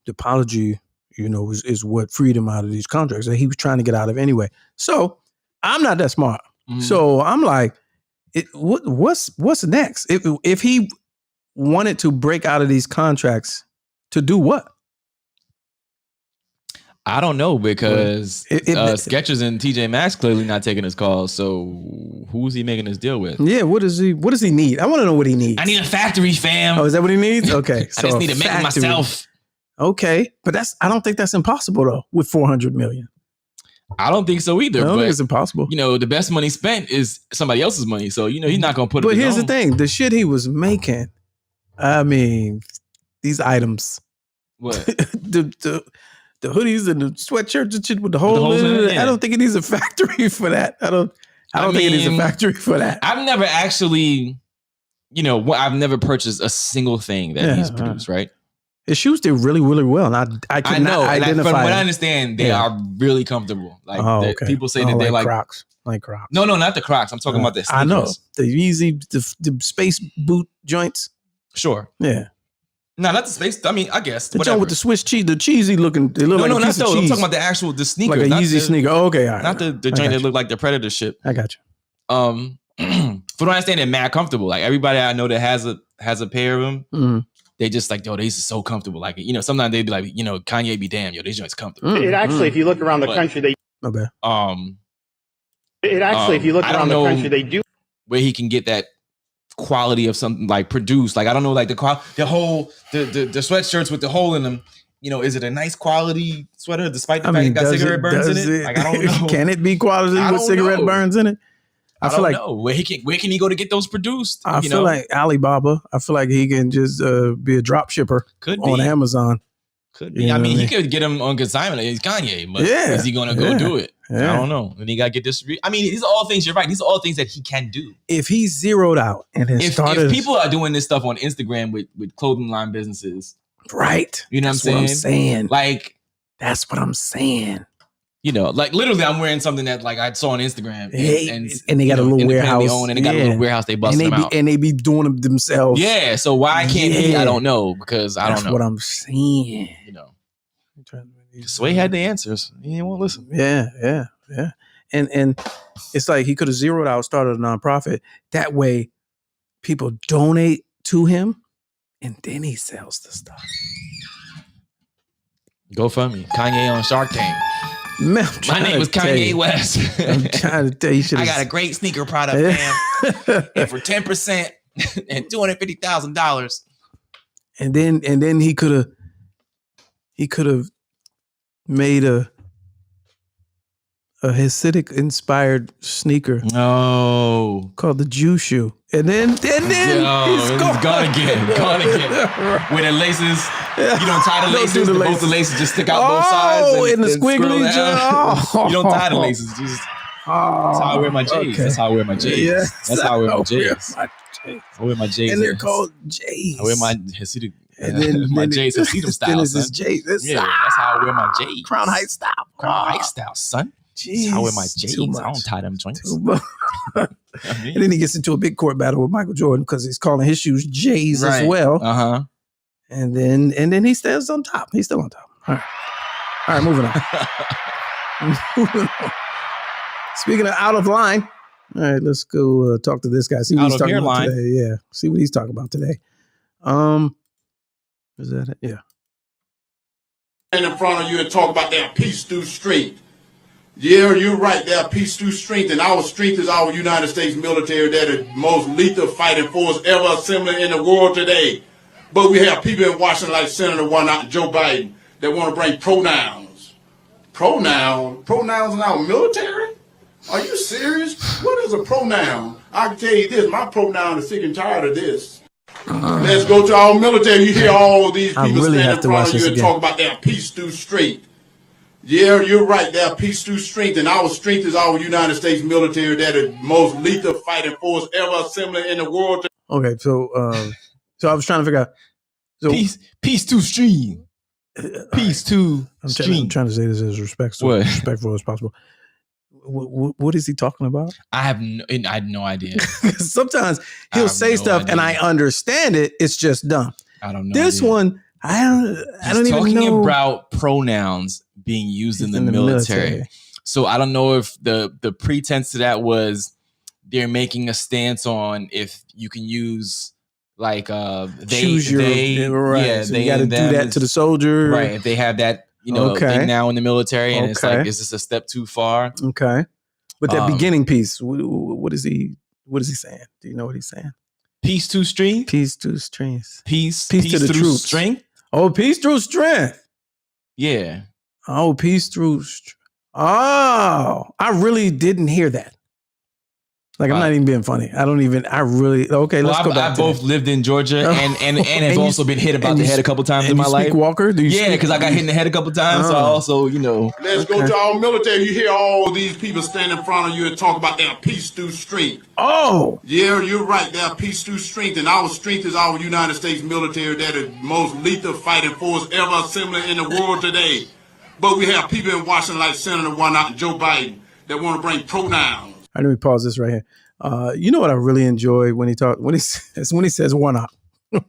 the apology, is what freed him out of these contracts that he was trying to get out of anyway. So I'm not that smart. Mm-hmm. So I'm like, what's next? If he wanted to break out of these contracts to do what? I don't know, because Skechers and TJ Maxx clearly not taking his calls. So who's he making this deal with? Yeah, what does he need? I want to know what he needs. I need a factory, fam. Oh, is that what he needs? Okay. I just need to make it myself. Okay. But I don't think that's impossible though, with $400 million. I don't think so either. I don't think it's impossible. The best money spent is somebody else's money. So, he's not going to put it. But here's the thing. The shit he was making, I mean, these items. What? the hoodies and the sweatshirts and shit with the holes holes in in it. it, yeah. I don't think it needs a factory for that. I don't think it needs a factory for that. I've never actually, I've never purchased a single thing that he's produced, right? His shoes did really, really well. And I could not identify. From what I understand, they are really comfortable. Like people say that they're like Crocs. Like Crocs. No, not the Crocs. I'm talking about the sneakers. I know. The Yeezy, the space boot joints. Sure. Yeah. No, not the space. I mean, I guess. The joint with the Swiss cheese, the cheesy looking. They look like not those. I'm talking about the sneaker. Like a Yeezy sneaker. Oh, okay. All right. Not the joint that look like the Predator shit. I got you. From what I understand, they're mad comfortable. Like everybody I know that has a pair of them, they just like, yo, these are so comfortable. Like, sometimes they'd be like, Kanye be damn, yo, these joints comfortable. It actually, if you look around the country, they. Okay. If you look around the country, they do. Where he can get that quality of something like produced. Like, I don't know, like the sweatshirts with the hole in them. Is it a nice quality sweater despite the fact it got cigarette burns in it? Like, I don't know. Can it be quality with cigarette burns in it? I feel like where can he go to get those produced? I feel like Alibaba. I feel like he can just be a drop shipper on Amazon. Could be. I mean, he could get them on consignment. It's Kanye, but is he going to go do it? Yeah. I don't know. And he got to get this. I mean, these are all things. You're right. These are all things that he can do. If he's zeroed out and has started, if people are doing this stuff on Instagram with clothing line businesses, right? You know what I'm saying? Like, that's what I'm saying. Like literally, I'm wearing something that like I saw on Instagram, and they got a little warehouse, and they got a little warehouse. They busted them out, and they be doing them themselves. Yeah. So why can't he? I don't know because I don't know. That's what I'm saying. Sway had the answers. He didn't want to listen. Yeah. And it's like he could have zeroed out, started a nonprofit. That way, people donate to him, and then he sells the stuff. GoFundMe. Kanye on Shark Tank. Man, my name was Kanye West. I'm trying to tell you. I got a great sneaker product, man. And for 10% and $250,000. And then he could have made a Hasidic inspired sneaker. No. Called the Jew shoe. And then he's gone again. Where the laces, you don't tie the laces, both the laces just stick out both sides. Oh, in the squiggly. You don't tie the laces. That's how I wear my J's. Okay. That's how I wear my J's. Yeah, that's how I wear my J's. I wear my J's. And they're called J's. I wear my Hasidic. And then my J's Hasidim style. Then it's his J's. That's how I wear my J's. Crown Heights style. Crown Heights style, son. Jeez, that's how I wear my J's. I don't tie them joints. And then he gets into a big court battle with Michael Jordan because he's calling his shoes J's as well. And then he stands on top. He's still on top. All right, moving on. Speaking of out of line, all right, let's go talk to this guy. See what he's talking about today. Yeah, see what he's talking about today. Is that it? Yeah. In front of you and talk about their peace through strength. Yeah, you're right. Their peace through strength, and our strength is our United States military. They're the most lethal fighting force ever assembled in the world today. But we have people in Washington like Senator Joe Biden that want to bring pronouns. Pronouns in our military? Are you serious? What is a pronoun? I can tell you this. My pronoun is sick and tired of this. Let's go to our military. You hear all these people stand in front of you and talk about their peace through strength. Yeah, you're right. Their peace through strength, and our strength is our United States military. They're the most lethal fighting force ever assembled in the world. Okay, so I was trying to figure out. So, peace to stream. Peace to stream. I'm trying to say this as respectful as possible. What is he talking about? I had no idea. Sometimes he'll say stuff and I understand it. It's just dumb. I don't know. This one, I don't even know. Talking about pronouns being used in the military. So I don't know if the pretense to that was they're making a stance on if you can use like choose your right. Yeah, so you got to do that to the soldier, right? If they have that. Thing now in the military, and it's like, is this a step too far? Okay, but that beginning piece, what is he saying? Do you know what he's saying? Peace to strength. Peace to strength. Peace to the troops. Strength. Oh, peace through strength. Yeah. Oh, peace through. Oh, I really didn't hear that. Like, I'm not even being funny. I really, okay, let's go back I to both lived in Georgia and have also been hit about the head a couple times in my life. Walker? Yeah, because I got hit in the head a couple times. So I also, Let's go to our military. You hear all these people stand in front of you and talk about their peace through strength. Oh. Yeah, you're right. Their peace through strength. And our strength is our United States military. They're the most lethal fighting force ever assembled in the world today. But we have people in Washington like Senator Warnock and Joe Biden that want to bring pronouns. All right, let me pause this right here. You know what I really enjoy when he says one eye.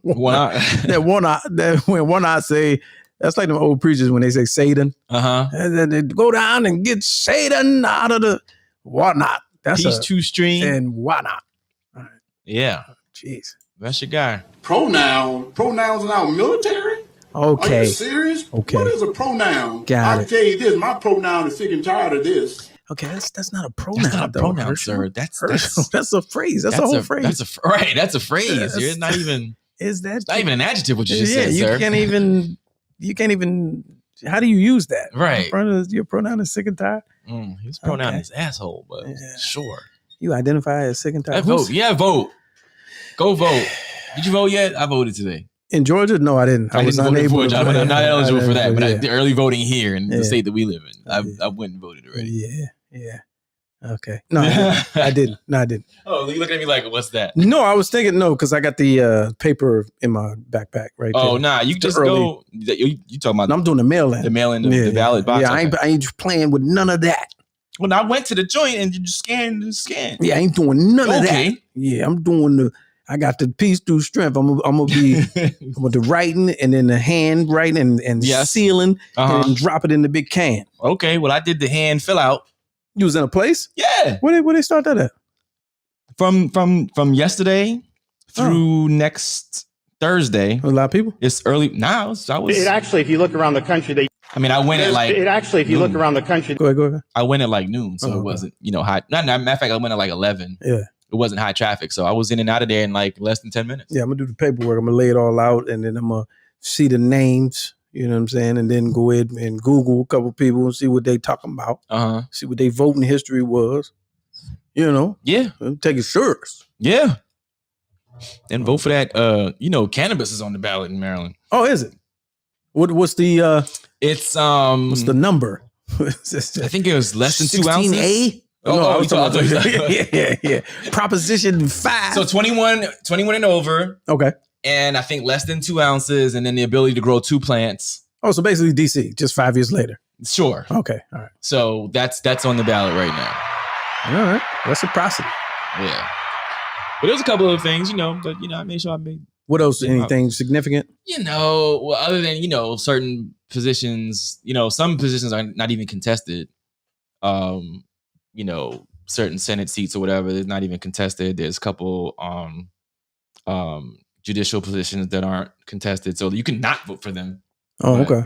One eye. That one eye. That when one eye say, that's like them old preachers when they say Satan. And then they go down and get Satan out of the whatnot. That's peace two string and whatnot. All right. Yeah. Jeez. That's your guy. Pronouns in our military? Okay. Are you serious? Okay. What is a pronoun? Got I'll tell you this. My pronoun is sick and tired of this. Okay, that's not a pronoun. That's not a pronoun, Herschel. sir. That's a phrase. That's a whole phrase. That's a phrase. It's not even. Is that? It's not even an adjective. What you just said, you sir. You can't even. How do you use that? Right. Your pronoun is sick and tired. His pronoun is asshole, but sure. You identify as sick and tired. Vote. Yeah, vote. Go vote. Did you vote yet? I voted today. In Georgia? No, I didn't. I was unable. I'm not eligible for that. But the early voting here in the state that we live in, I went and voted already. Yeah. Okay. No, I didn't. No, I didn't. Oh, you looking at me like, what's that? No, I was thinking because I got the paper in my backpack right there. Oh, nah, you just go. You talking about? No, I'm doing the mail-in. The mail-in, the ballot box. Yeah, I ain't playing with none of that. Well, I went to the joint and you just scanned. Yeah, I ain't doing none of that. Yeah, I'm doing I got the peace through strength. I'm gonna be with the writing and then the hand writing and sealing and drop it in the big can. Okay, well, I did the hand fill out. You was in a place? Yeah. Where they start that at? From yesterday through next Thursday. A lot of people? It's early now. It actually, if you look around the country, I went at like. It actually, if you look around the country. Go ahead. I went at like noon, so it wasn't high. Matter of fact, I went at like 11. Yeah. It wasn't high traffic, so I was in and out of there in like less than 10 minutes. Yeah, I'm gonna do the paperwork. I'm gonna lay it all out, and then I'm gonna see the names. You know what I'm saying? And then go ahead and Google a couple people and see what they talking about. See what they voting history was. You know? Yeah. Take it serious. Yeah. And vote for that. Cannabis is on the ballot in Maryland. Oh, is it? What's the? It's What's the number? I think it was less than 2 ounces. 16A. Oh, no, yeah. Proposition 5. So 21 and over. Okay. And I think less than 2 ounces, and then the ability to grow 2 plants. Oh, so basically DC, just 5 years later. Sure. Okay. All right. So that's on the ballot right now. All right. Reciprocity. Yeah. But there's a couple of things, but I made sure I made. What else? Anything significant? Well, other than, certain positions, some positions are not even contested. Certain Senate seats or whatever, they're not even contested. There's a couple judicial positions that aren't contested, so you can not vote for them. Oh, okay.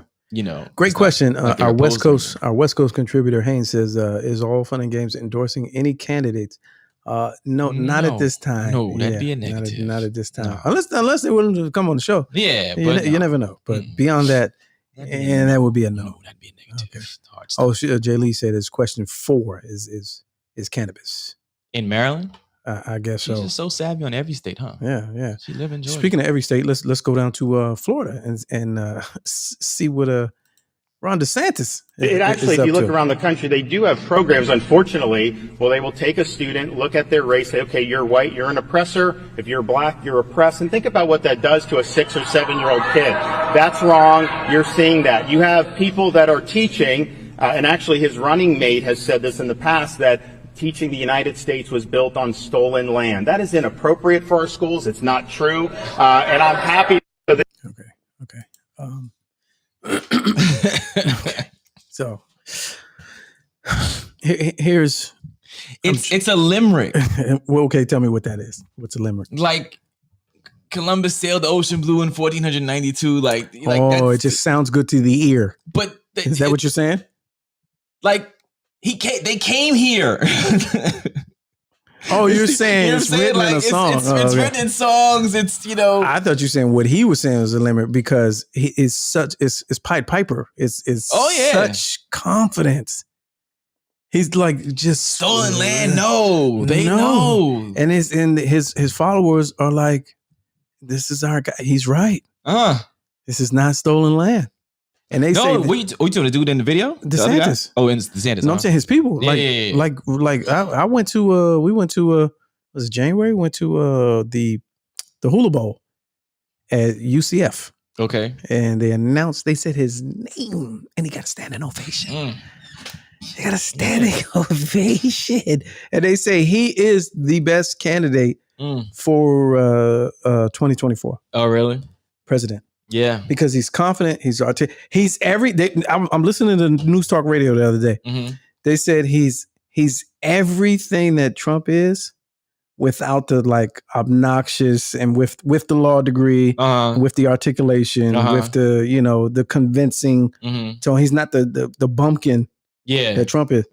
Great question. Our West Coast contributor Haynes says, "Is all fun and games endorsing any candidates?" No, not at this time. No, that'd be a negative. Not at this time, unless they're willing to come on the show. Yeah, you never know. But beyond that, that would be a no. No, that'd be a negative. Okay. Hard stuff. Jay Lee said, "Is question 4 is cannabis in Maryland?" I guess so. She's just so savvy on every state, huh? Yeah. She live in Georgia. Speaking of every state, let's go down to Florida and see what Ron DeSantis. It actually, if you look around the country, they do have programs. Unfortunately, they will take a student, look at their race, say, okay, you're white, you're an oppressor. If you're black, you're oppressed. And think about what that does to a 6 or 7 year old kid. That's wrong. You're seeing that. You have people that are teaching, and actually his running mate has said this in the past, that teaching the United States was built on stolen land. That is inappropriate for our schools. It's not true. And I'm happy for this. Okay. So here's it's a limerick. Well, okay, tell me what that is. What's a limerick? Like Columbus sailed the ocean blue in 1492. It just sounds good to the ear. But is that what you're saying? Like they came here. Oh, you're saying it's written in a song. It's written in songs. It's I thought you were saying what he was saying was a limerick because he is such. It's Pied Piper. It's such confidence. He's like just stolen land. No, they know. And his followers are like, this is our guy. He's right. This is not stolen land. And they say, we told the dude in the video, DeSantis. In DeSantis. No, I'm saying his people. Like I went to we went to was it January? We went to the Hula Bowl at UCF. Okay. And they said his name, and he got a standing ovation. He got a standing ovation. And they say he is the best candidate for 2024. Oh, really? President. Yeah. Because he's confident. He's I'm listening to News Talk Radio the other day. Mm-hmm. They said he's everything that Trump is, without the like obnoxious and with the law degree, with the articulation, with the the convincing. So he's not the bumpkin that Trump is.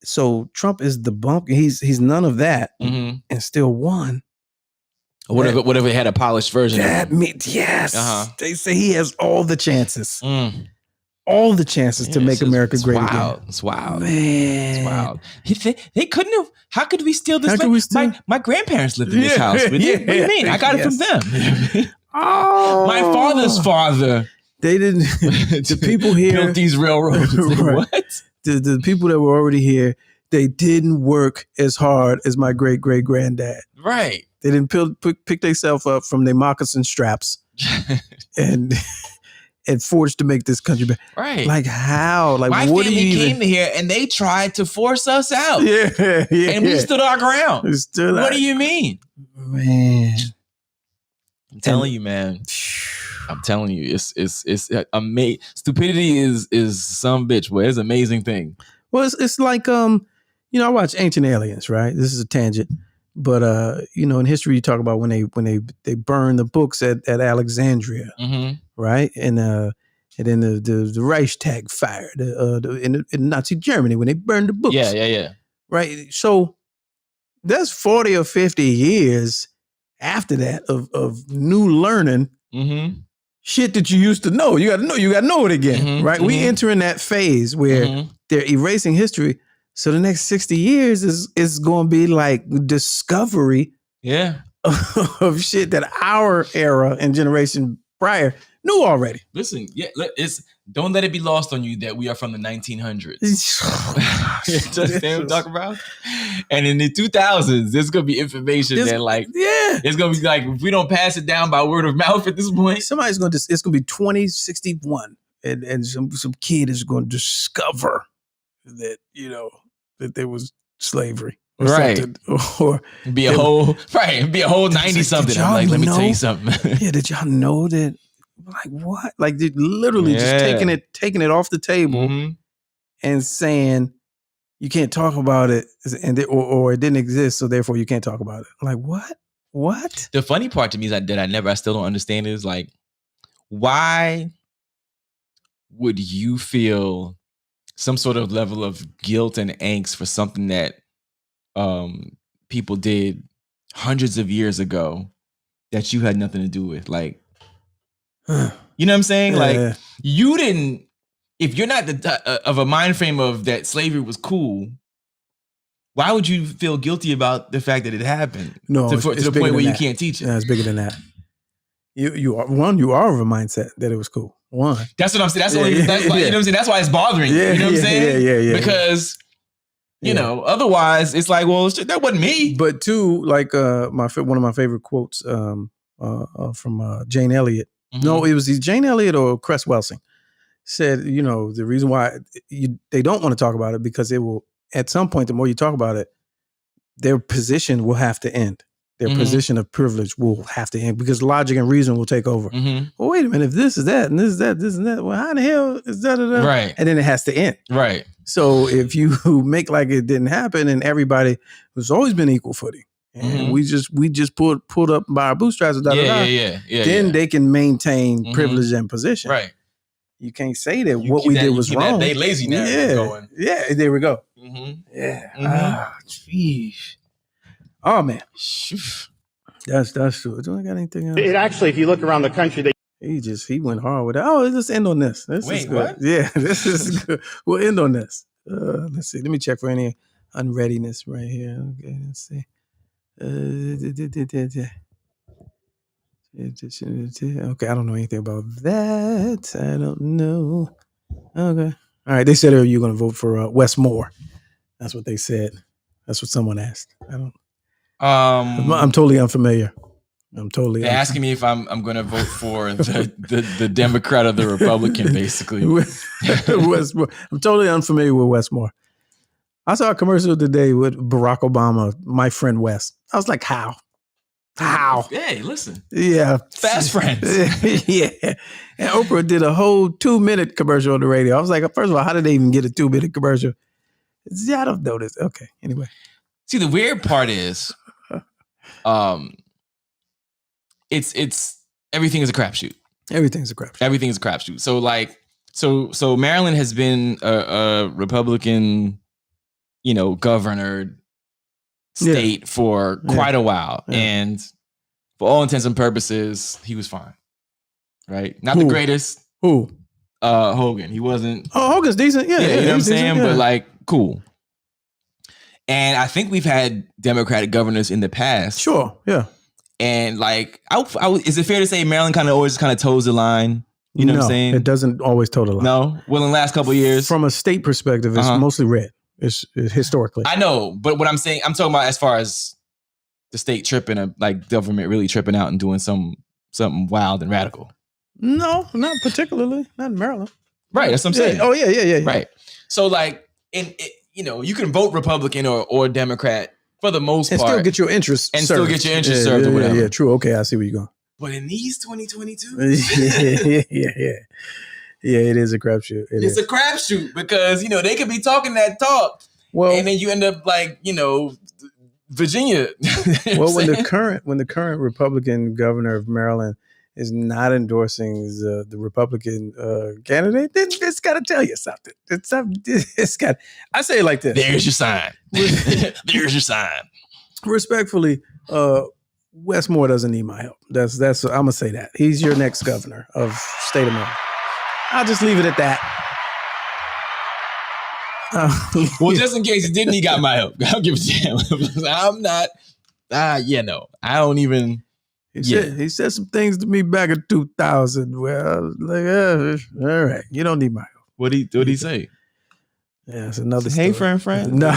So Trump is the bumpkin. He's none of that and still won. Whatever had a polished version. Yes. They say he has all the chances. All the chances to make America great again. It's wild. Man. It's wild. They couldn't have. How could we steal this? My grandparents lived in this house. What do you mean? I got it from them. My father's father. They didn't. The people here built these railroads. Right. What? The people that were already here, they didn't work as hard as my great granddad. Right. They didn't pick themselves up from their moccasin straps and forged to make this country better. Right. Like how? Like my what family came here and they tried to force us out. Yeah. And we stood our ground. What do you mean? Man. I'm telling you, man. I'm telling you, it's amazing. Stupidity is some bitch, boy. It's an amazing thing. Well, it's like I watch Ancient Aliens, right? This is a tangent. But in history, you talk about when they burned the books at Alexandria, right? And then the Reichstag fire in Nazi Germany when they burned the books. Yeah. Right. So that's 40 or 50 years after that of new learning, shit that you used to know. You got to know it again, right? We enter in that phase where they're erasing history. So the next 60 years is going to be like discovery of shit that our era and generation prior knew already. Listen, don't let it be lost on you that we are from the 1900s. Just what I'm talking about? And in the 2000s, there's going to be information that it's going to be like, if we don't pass it down by word of mouth at this point. It's going to be 2061 and some kid is going to discover that, that there was slavery. Right. Or be a whole 90 something. I'm like, let me tell you something. Did y'all know that? Like what? Like they literally just taking it off the table and saying you can't talk about it or it didn't exist, so therefore you can't talk about it. Like what? What? The funny part to me is I still don't understand is like, why would you feel some sort of level of guilt and angst for something that people did hundreds of years ago that you had nothing to do with? Like, you know what I'm saying? Like, you didn't, if you're not of a mind frame of that slavery was cool, why would you feel guilty about the fact that it happened? No, to the point where you can't teach it. Yeah, it's bigger than that. You are of a mindset that it was cool. One. That's what I'm saying. That's why, you know what I'm saying? That's why it's bothering you. You know what I'm saying? Yeah. Because, you know, otherwise it's like, well, shit, that wasn't me. But two, like one of my favorite quotes from Jane Elliott. No, it was Jane Elliott or Cress Welsing said, the reason why they don't want to talk about it because it will, at some point, the more you talk about it, their position will have to end. Their position of privilege will have to end because logic and reason will take over. Well, wait a minute, if this is that and this is that, this and that, well, how in the hell is that? Right. And then it has to end. Right. So if you make like it didn't happen and everybody has always been equal footing, and we just pulled up by our bootstraps, then they can maintain privilege and position. Right. You can't say that what we did was wrong. They lazy now. Yeah, there we go. Yeah. Ah, jeez. Oh man. That's true. Do I got anything else? It actually, if you look around the country, he went hard with that. Oh, let's end on this. This is good. What? Yeah, this is good. We'll end on this. Let's see. Let me check for any unreadiness right here. Okay, let's see. Okay, I don't know anything about that. I don't know. Okay. All right. They said, are you going to vote for Wes Moore? That's what they said. That's what someone asked. I don't. I'm totally unfamiliar. They're asking me if I'm going to vote for the Democrat or the Republican, basically. Wes Moore. I'm totally unfamiliar with Wes Moore. I saw a commercial today with Barack Obama, my friend Wes. I was like, how? How? Hey, listen. Yeah. Fast friends. Yeah. And Oprah did a whole 2-minute commercial on the radio. I was like, first of all, how did they even get a 2-minute commercial? Yeah, I don't know this. Okay. Anyway. See, the weird part is, it's everything is a crapshoot. Everything's a crapshoot. Everything's a crapshoot. So like, so Maryland has been a Republican, governor state for quite a while. Yeah. And for all intents and purposes, he was fine. Right? Not the greatest. Who? Hogan. He wasn't. Oh, Hogan's decent. Yeah. You know what I'm saying? Yeah. But like, cool. And I think we've had Democratic governors in the past. Sure. Yeah. And like, is it fair to say Maryland always toes the line? You know what I'm saying? It doesn't always toe the line. No? Well, in the last couple of years. From a state perspective, it's mostly red. It's historically. I know, but what I'm saying, I'm talking about as far as the state tripping, like government really tripping out and doing something wild and radical. No, not particularly. Not in Maryland. Right, that's what I'm saying. Oh, yeah. Right. So like, you can vote Republican or Democrat for the most part. And still get your interest served. Still get your interest served or whatever. Yeah, true. Okay, I see where you're going. But in these 2022? Yeah, it is a crapshoot. It's a crapshoot because, they could be talking that talk. Well, and then you end up like, Virginia. Well, when the current Republican governor of Maryland is not endorsing the Republican candidate, then it's got to tell you something. I say it like this. There's your sign. There's your sign. Respectfully, Wes Moore doesn't need my help. That's I'm gonna say that. He's your next governor of state of Maryland. I'll just leave it at that. Well, just in case he didn't, he got my help. I'll give it to him. I'm not. No, I don't even. He said some things to me back in 2000. Well, like, all right, you don't need my help. What did he say? Yeah, it's another story. Hey, friend. No.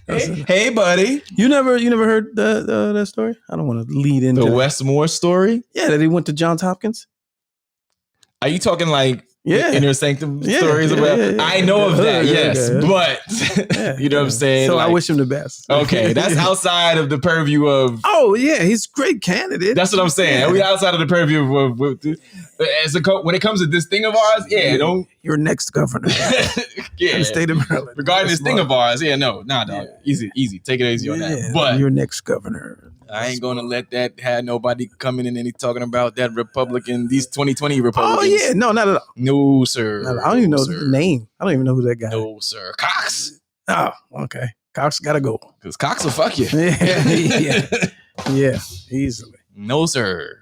Hey, buddy. You never heard that story? I don't want to lead into the Wes Moore story. Yeah, that he went to Johns Hopkins. Are you talking like inner sanctum stories? I know of that, yes, but you know what I'm saying. So like, I wish him the best. Okay, that's outside of the purview of. Oh yeah, he's a great candidate. That's what I'm saying. Yeah. We outside of the purview of when it comes to this thing of ours. Yeah, don't. Your next governor. Yeah, the state of Maryland. Regarding this thing of ours, dog. Easy. Take it easy on that. But your next governor. I ain't gonna let that have nobody coming in and talking about that Republican, these 2020 Republicans. Oh yeah, no, not at all. No, sir. No, I don't even know the name. I don't even know who that guy is. No, sir. Cox. Oh, okay. Cox gotta go. Because Cox will fuck you. Yeah, easily. No, sir.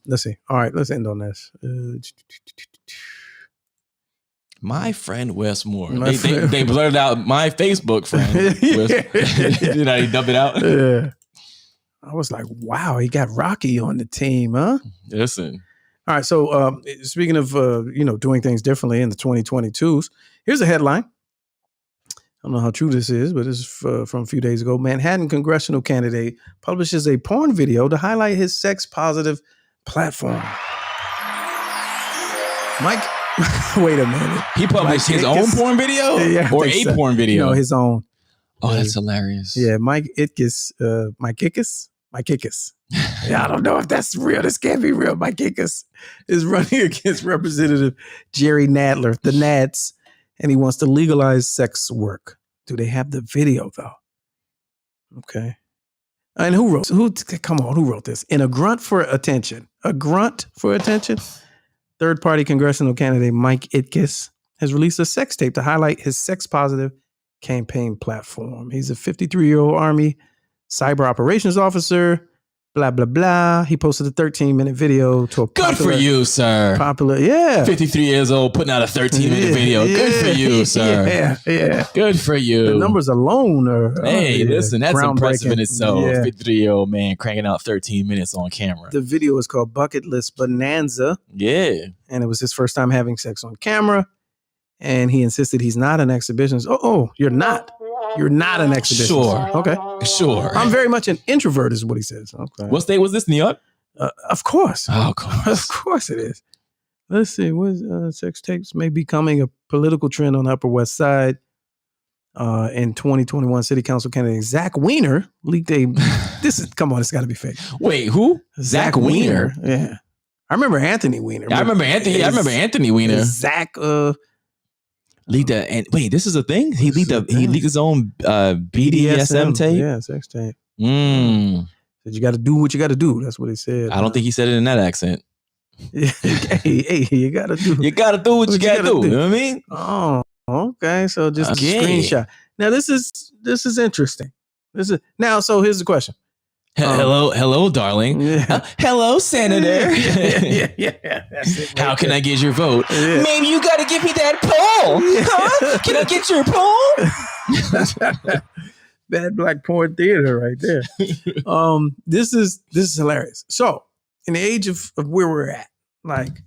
Let's see. All right, let's end on this. My friend Wes Moore. They blurted out my Facebook friend. Did I dub it out? Yeah. I was like, wow, he got Rocky on the team, huh? Listen. All right. So speaking of, doing things differently in the 2022s, here's a headline. I don't know how true this is, but this is from a few days ago. Manhattan congressional candidate publishes a porn video to highlight his sex-positive platform. Mike, wait a minute. He published his own porn video? Yeah, or a porn video? No, his own. Oh, that's hilarious. Yeah, Mike Ickes. Yeah, I don't know if that's real. This can't be real. Mike Ickes is running against Representative Jerry Nadler, the Nads, and he wants to legalize sex work. Do they have the video, though? Okay. And who wrote this? In a grunt for attention. Third-party congressional candidate Mike Ickes has released a sex tape to highlight his sex-positive campaign platform. He's a 53-year-old Army cyber operations officer blah, blah, blah. He posted a 13-minute video to a Good for you, sir. Popular, yeah. 53 years old, putting out a 13-minute video. Good for you, sir. Yeah. Good for you. The numbers alone are listen, that's impressive in groundbreaking. itself. Yeah. 53-year-old man cranking out 13 minutes on camera. The video is called Bucket List Bonanza. Yeah. And it was his first time having sex on camera. And he insisted he's not an exhibitionist. Oh, you're not. You're not an exhibitionist. Sure. Okay. Sure. I'm very much an introvert is what he says. Okay. What state was this? New York? Of course. Oh, of course. Of course it is. Let's see. Sex tapes may be becoming a political trend on the Upper West Side. In 2021, City Council candidate Zach Weiner leaked a. Come on, it's got to be fake. Wait, who? Zach Weiner. Yeah, I remember Anthony Weiner. I remember Anthony Weiner. Zach. Leaked that. And wait, this is a thing. He leaked his own BDSM tape. Yeah, sex tape. Said you got to do what you got to do. That's what he said. I don't think he said it in that accent. hey, you got to do. You got to do what you got to do. You know what I mean? Oh, okay. So just a screenshot. Now this is interesting. So here's the question. Hello, darling. Yeah. Hello, Senator. Yeah. That's it, How can I get your vote? Yeah. Maybe you got to give me that poll. Huh? Can I get your poll? Bad black porn theater right there. This is hilarious. So, in the age of where we're at, like,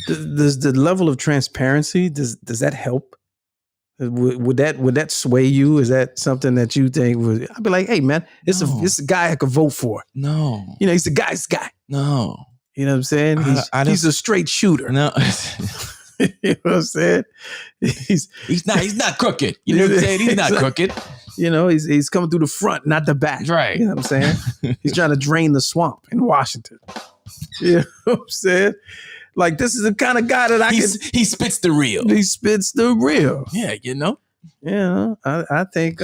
does the level of transparency does that help? Would that sway you? Is that something that you think would? I'd be like, hey man, it's a guy I could vote for. No, he's the guy's guy. No, you know what I'm saying? He's a straight shooter. No, you know what I'm saying? He's not crooked. You know what I'm saying? He's not crooked. He's coming through the front, not the back. Right. You know what I'm saying? He's trying to drain the swamp in Washington. You know what I'm saying? Like, this is the kind of guy that he spits the real. He spits the real. Yeah, Yeah, I think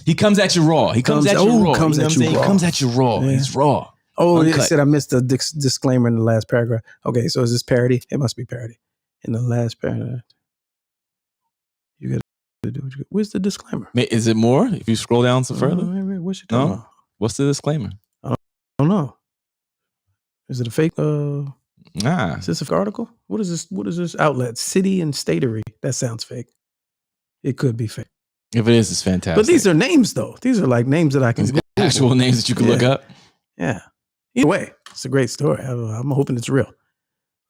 he comes at you raw. He comes at you raw. Comes at you raw. He comes at you raw. Yeah. He's raw. Oh, it said I missed the disclaimer in the last paragraph. Okay, so is this parody? It must be parody. In the last paragraph, you got to do what you got. Where's the disclaimer? Is it more? If you scroll down some further? What's you talking about? What's the disclaimer? I don't know. Is it a fake? Nah. Is this an article? What is this? What is this outlet? City and Statery. That sounds fake. It could be fake. If it is, it's fantastic. But these are names, though. These are like names that I can actual names that you can look up. Yeah. Either way, it's a great story. I'm hoping it's real.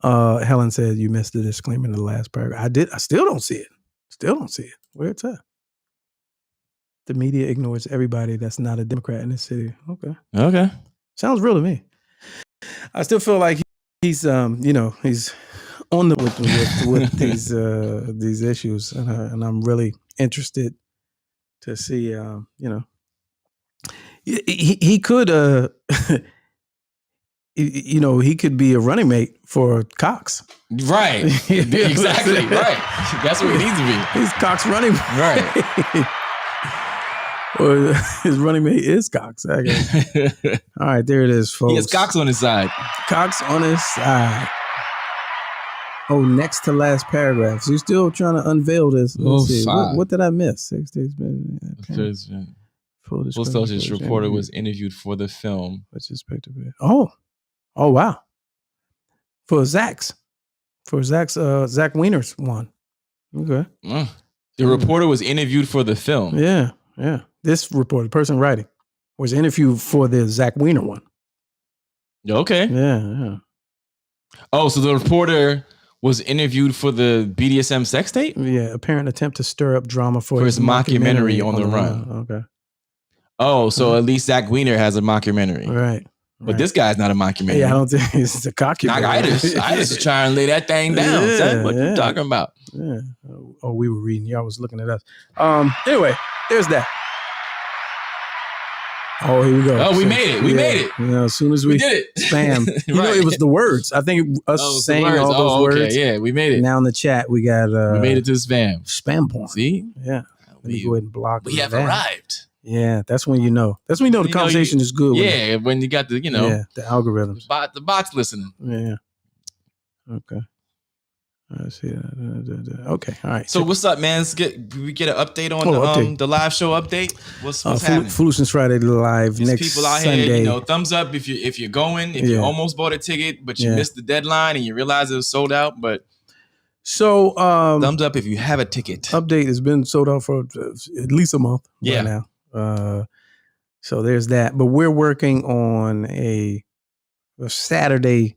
Helen said you missed the disclaimer in the last paragraph. I did. I still don't see it. Where it's at. The media ignores everybody that's not a Democrat in this city. Okay. Sounds real to me. I still feel like he's he's on with these issues, and I'm really interested to see he could he could be a running mate for Cox. Right. Exactly. Right. That's what he needs to be. He's Cox running mate. Right. Or his running mate is Cox, I guess. All right, there it is, folks. He has Cox on his side. Cox on his side. Oh, next to last paragraph. So you're still trying to unveil this. Let's see. What did I miss? 6 days. Full disclosure, reporter was interviewed for the film. What's expected? Oh, wow. For Zach Weiner's one. Okay. The reporter was interviewed for the film. Yeah. This reporter, the person writing, was interviewed for the Zach Weiner one. Okay. Yeah. Oh, so the reporter was interviewed for the BDSM sex tape? Yeah, apparent attempt to stir up drama for his mockumentary on the run. Okay. Oh, so at least Zach Weiner has a mockumentary. Right. But this guy's not a mockumentary. Yeah, I don't think it's a cockumentary. I just trying to lay that thing down. Yeah, what you talking about? Yeah. Oh, we were reading. Y'all was looking at us. Anyway, there's that. Oh, here we go. Oh, we made it. We made it. As soon as we did it. Spam. It was the words. I think us saying all those words. Yeah, we made it. Now in the chat, we got... we made it to spam. Spam porn. See? Yeah. Let me go ahead and block We have that. arrived. Yeah, that's when you know. That's when you know the conversation is good. Yeah, when you got the, the algorithms. The bots listening. Yeah. Okay. I see. Okay, all right. So what's up, man? We get an update on the live show update. What's happening? Foolishness Friday live There's next people out Sunday. here, thumbs up if you're going. If you almost bought a ticket but you missed the deadline and you realize it was sold out. But so thumbs up if you have a ticket. Update has been sold out for at least a month by now. So there's that. But we're working on a Saturday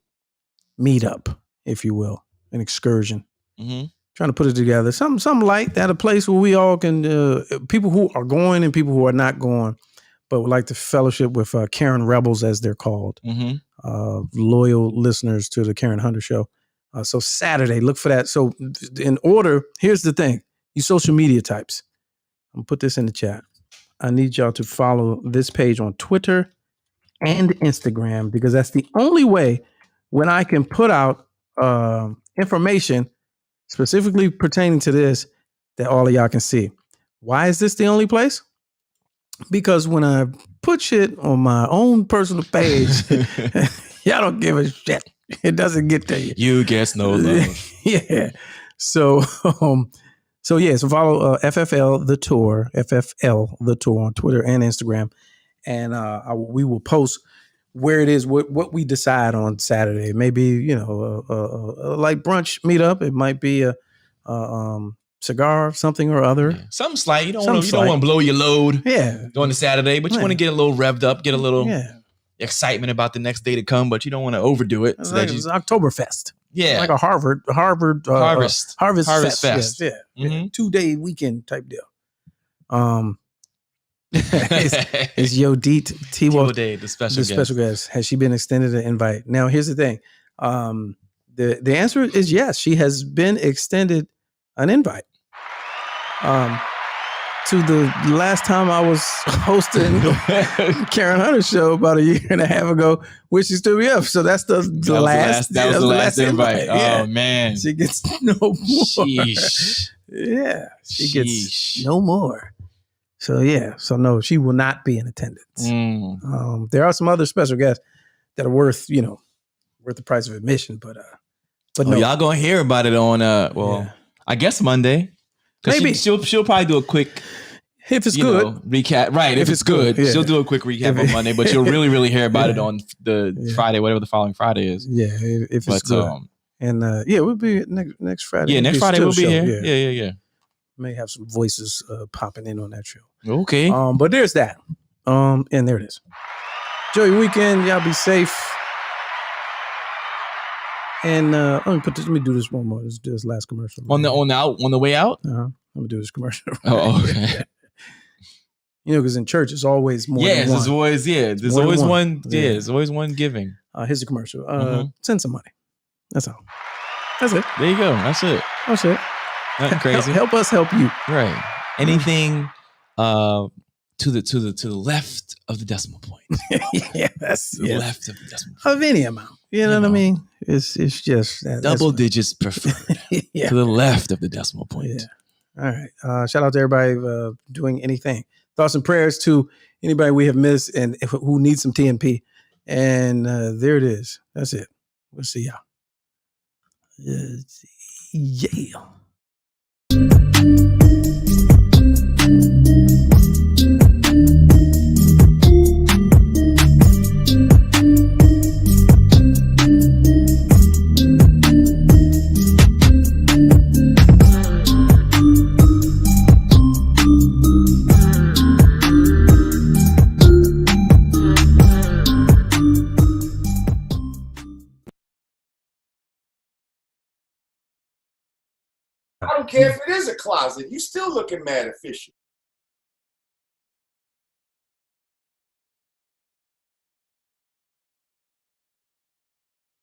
meetup, if you will, an excursion. Mm-hmm. Trying to put it together. Something like that, a place where we all can, people who are going and people who are not going, but would like to fellowship with Karen Rebels, as they're called, loyal listeners to the Karen Hunter Show. So Saturday, look for that. So in order, here's the thing. You social media types, I'm gonna put this in the chat. I need y'all to follow this page on Twitter and Instagram, because that's the only way when I can put out information specifically pertaining to this that all of y'all can see. Why is this the only place? Because when I put shit on my own personal page, y'all don't give a shit. It doesn't get to you. You get no love. Yeah. So follow FFL the Tour on Twitter and Instagram, and we will post where it is, what we decide on Saturday. Maybe a light brunch meetup. It might be a cigar, something or other. Yeah. Something slight. You don't want to blow your load. Yeah. On the Saturday, but you want to get a little revved up, get a little excitement about the next day to come, but you don't want to overdo it. It's Oktoberfest. Yeah, like a Harvest Fest. Yeah. Mm-hmm. 2-day weekend type deal. It's Yodit Tiwo Day, the special guest. Has she been extended an invite? Now, here's the thing. The answer is yes. She has been extended an invite. To the last time I was hosting Karen Hunter Show about a year and a half ago, which she stood me up. So that's the last invite. Oh man, she gets no more. Sheesh. Yeah, she gets no more. So no, she will not be in attendance. There are some other special guests that are worth the price of admission, but no. Y'all gonna hear about it on I guess Monday. Maybe she'll probably do a quick, if it's good, recap. Right, if it's good, she'll do a quick recap on Monday. But you'll really hear about it on the Friday, whatever the following Friday is. Yeah, if it's good. And we'll be next Friday. Yeah, next Friday we'll be here. Yeah. May have some voices popping in on that show. Okay. But there's that. And there it is. Enjoy your weekend. Y'all be safe. And let me do this one more. This last commercial. On the way out? I'm gonna do this commercial. Oh, okay. Because in church it's always more than one. There's always one. Yeah, there's always one giving. Here's the commercial. Send some money. That's all. That's it. There you go. That's it. Nothing crazy. Help us help you. Right. Anything to the left of the decimal point. That's the left of the decimal point. Of any amount. You know what I mean? It's just double digits preferred. To the left of the decimal point. Yeah. All right. Shout out to everybody doing anything. Thoughts and prayers to anybody we have missed and who needs some TNP. And there it is. That's it. We'll see y'all. Yeah. I don't care if it is a closet. You still looking mad official.